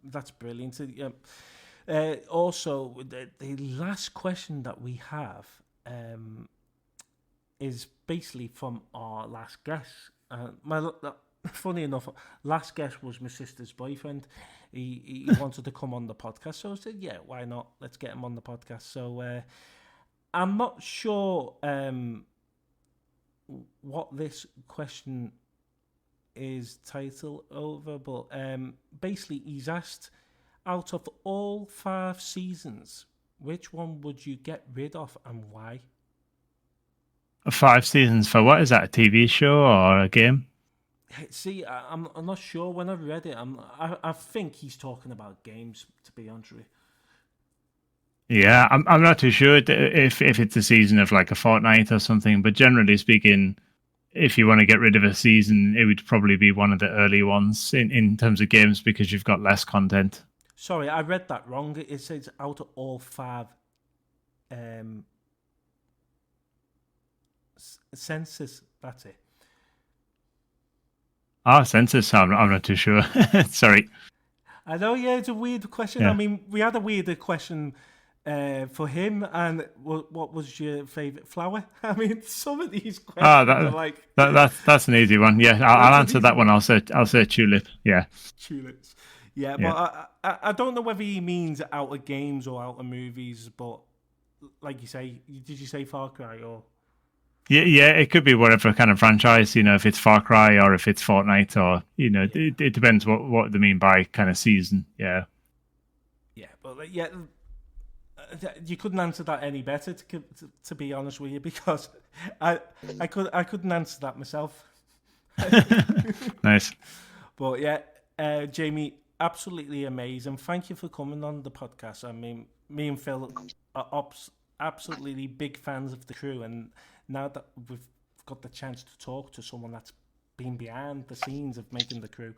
that's brilliant. Also, the last question that we have is basically from our last guest. Funny enough, last guest was my sister's boyfriend. He wanted to come on the podcast, so I said, yeah, why not? Let's get him on the podcast. So I'm not sure what this question is titled over, but basically he's asked, out of all 5 seasons, which one would you get rid of and why? 5 seasons for what? Is that a TV show or a game? See, I'm not sure. When I read it, I think he's talking about games, to be honest with you. Yeah, I'm not too sure if it's a season of like a fortnight or something, but generally speaking, if you want to get rid of a season, it would probably be one of the early ones in terms of games because you've got less content. Sorry, I read that wrong. It says out of all 5 census. That's it. Census. I'm not too sure. Sorry. I know, yeah, it's a weird question. Yeah. I mean, we had a weirder question for him, and what was your favourite flower? I mean, some of these questions are like... That's an easy one. Yeah, I'll answer that one. I'll say tulip. Yeah. Tulips. Yeah, but I don't know whether he means out of games or out of movies, but like you say, did you say Far Cry or... Yeah, it could be whatever kind of franchise, if it's Far Cry or if it's Fortnite or, it depends what they mean by kind of season. Yeah. Yeah, but you couldn't answer that any better, to be honest with you, because I couldn't answer that myself. Nice. But yeah, Jamie, absolutely amazing. Thank you for coming on the podcast. I mean, me and Phil are absolutely big fans of the crew, and now that we've got the chance to talk to someone that's been behind the scenes of making the crew,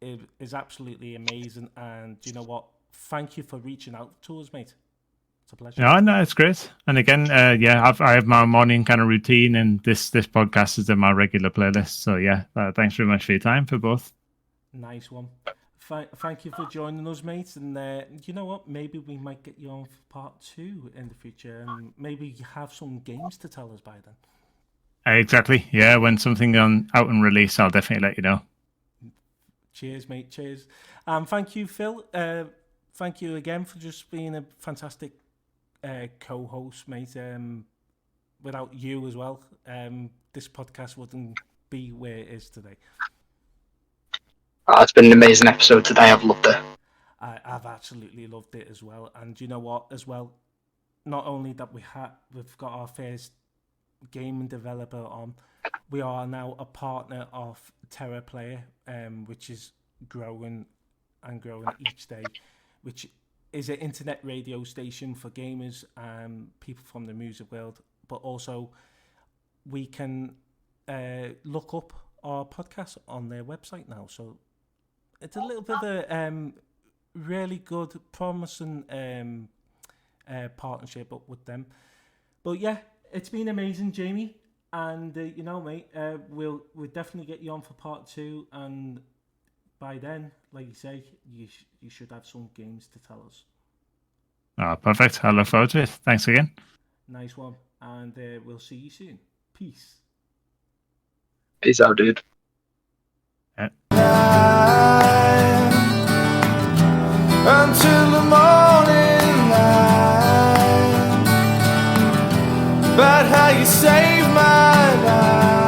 it is absolutely amazing. And you know what? Thank you for reaching out to us, mate. It's a pleasure. No, it's great. And again, I have my morning kind of routine, and this podcast is in my regular playlist. So yeah, thanks very much for your time for both. Nice one. Thank you for joining us, mate. And you know what? Maybe we might get you on for part 2 in the future, and maybe you have some games to tell us by then. Exactly. Yeah, when something out and release, I'll definitely let you know. Cheers, mate. Cheers. Thank you, Phil. Thank you again for just being a fantastic co-host, mate. Without you as well, this podcast wouldn't be where it is today. It's been an amazing episode today. I've loved it. I've absolutely loved it as well. And you know what? As well, not only that we've got our first gaming developer on, we are now a partner of Terra Player, which is growing and growing each day, which is an internet radio station for gamers and people from the music world. But also, we can look up our podcast on their website now. So it's a little bit of a really good, promising partnership up with them. But yeah, it's been amazing, Jamie. And mate, we'll definitely get you on for part 2. And by then, like you say, you should have some games to tell us. Perfect. I look forward to it. Thanks again. Nice one. And we'll see you soon. Peace. Peace out, dude. Until the morning light, but how you saved my life.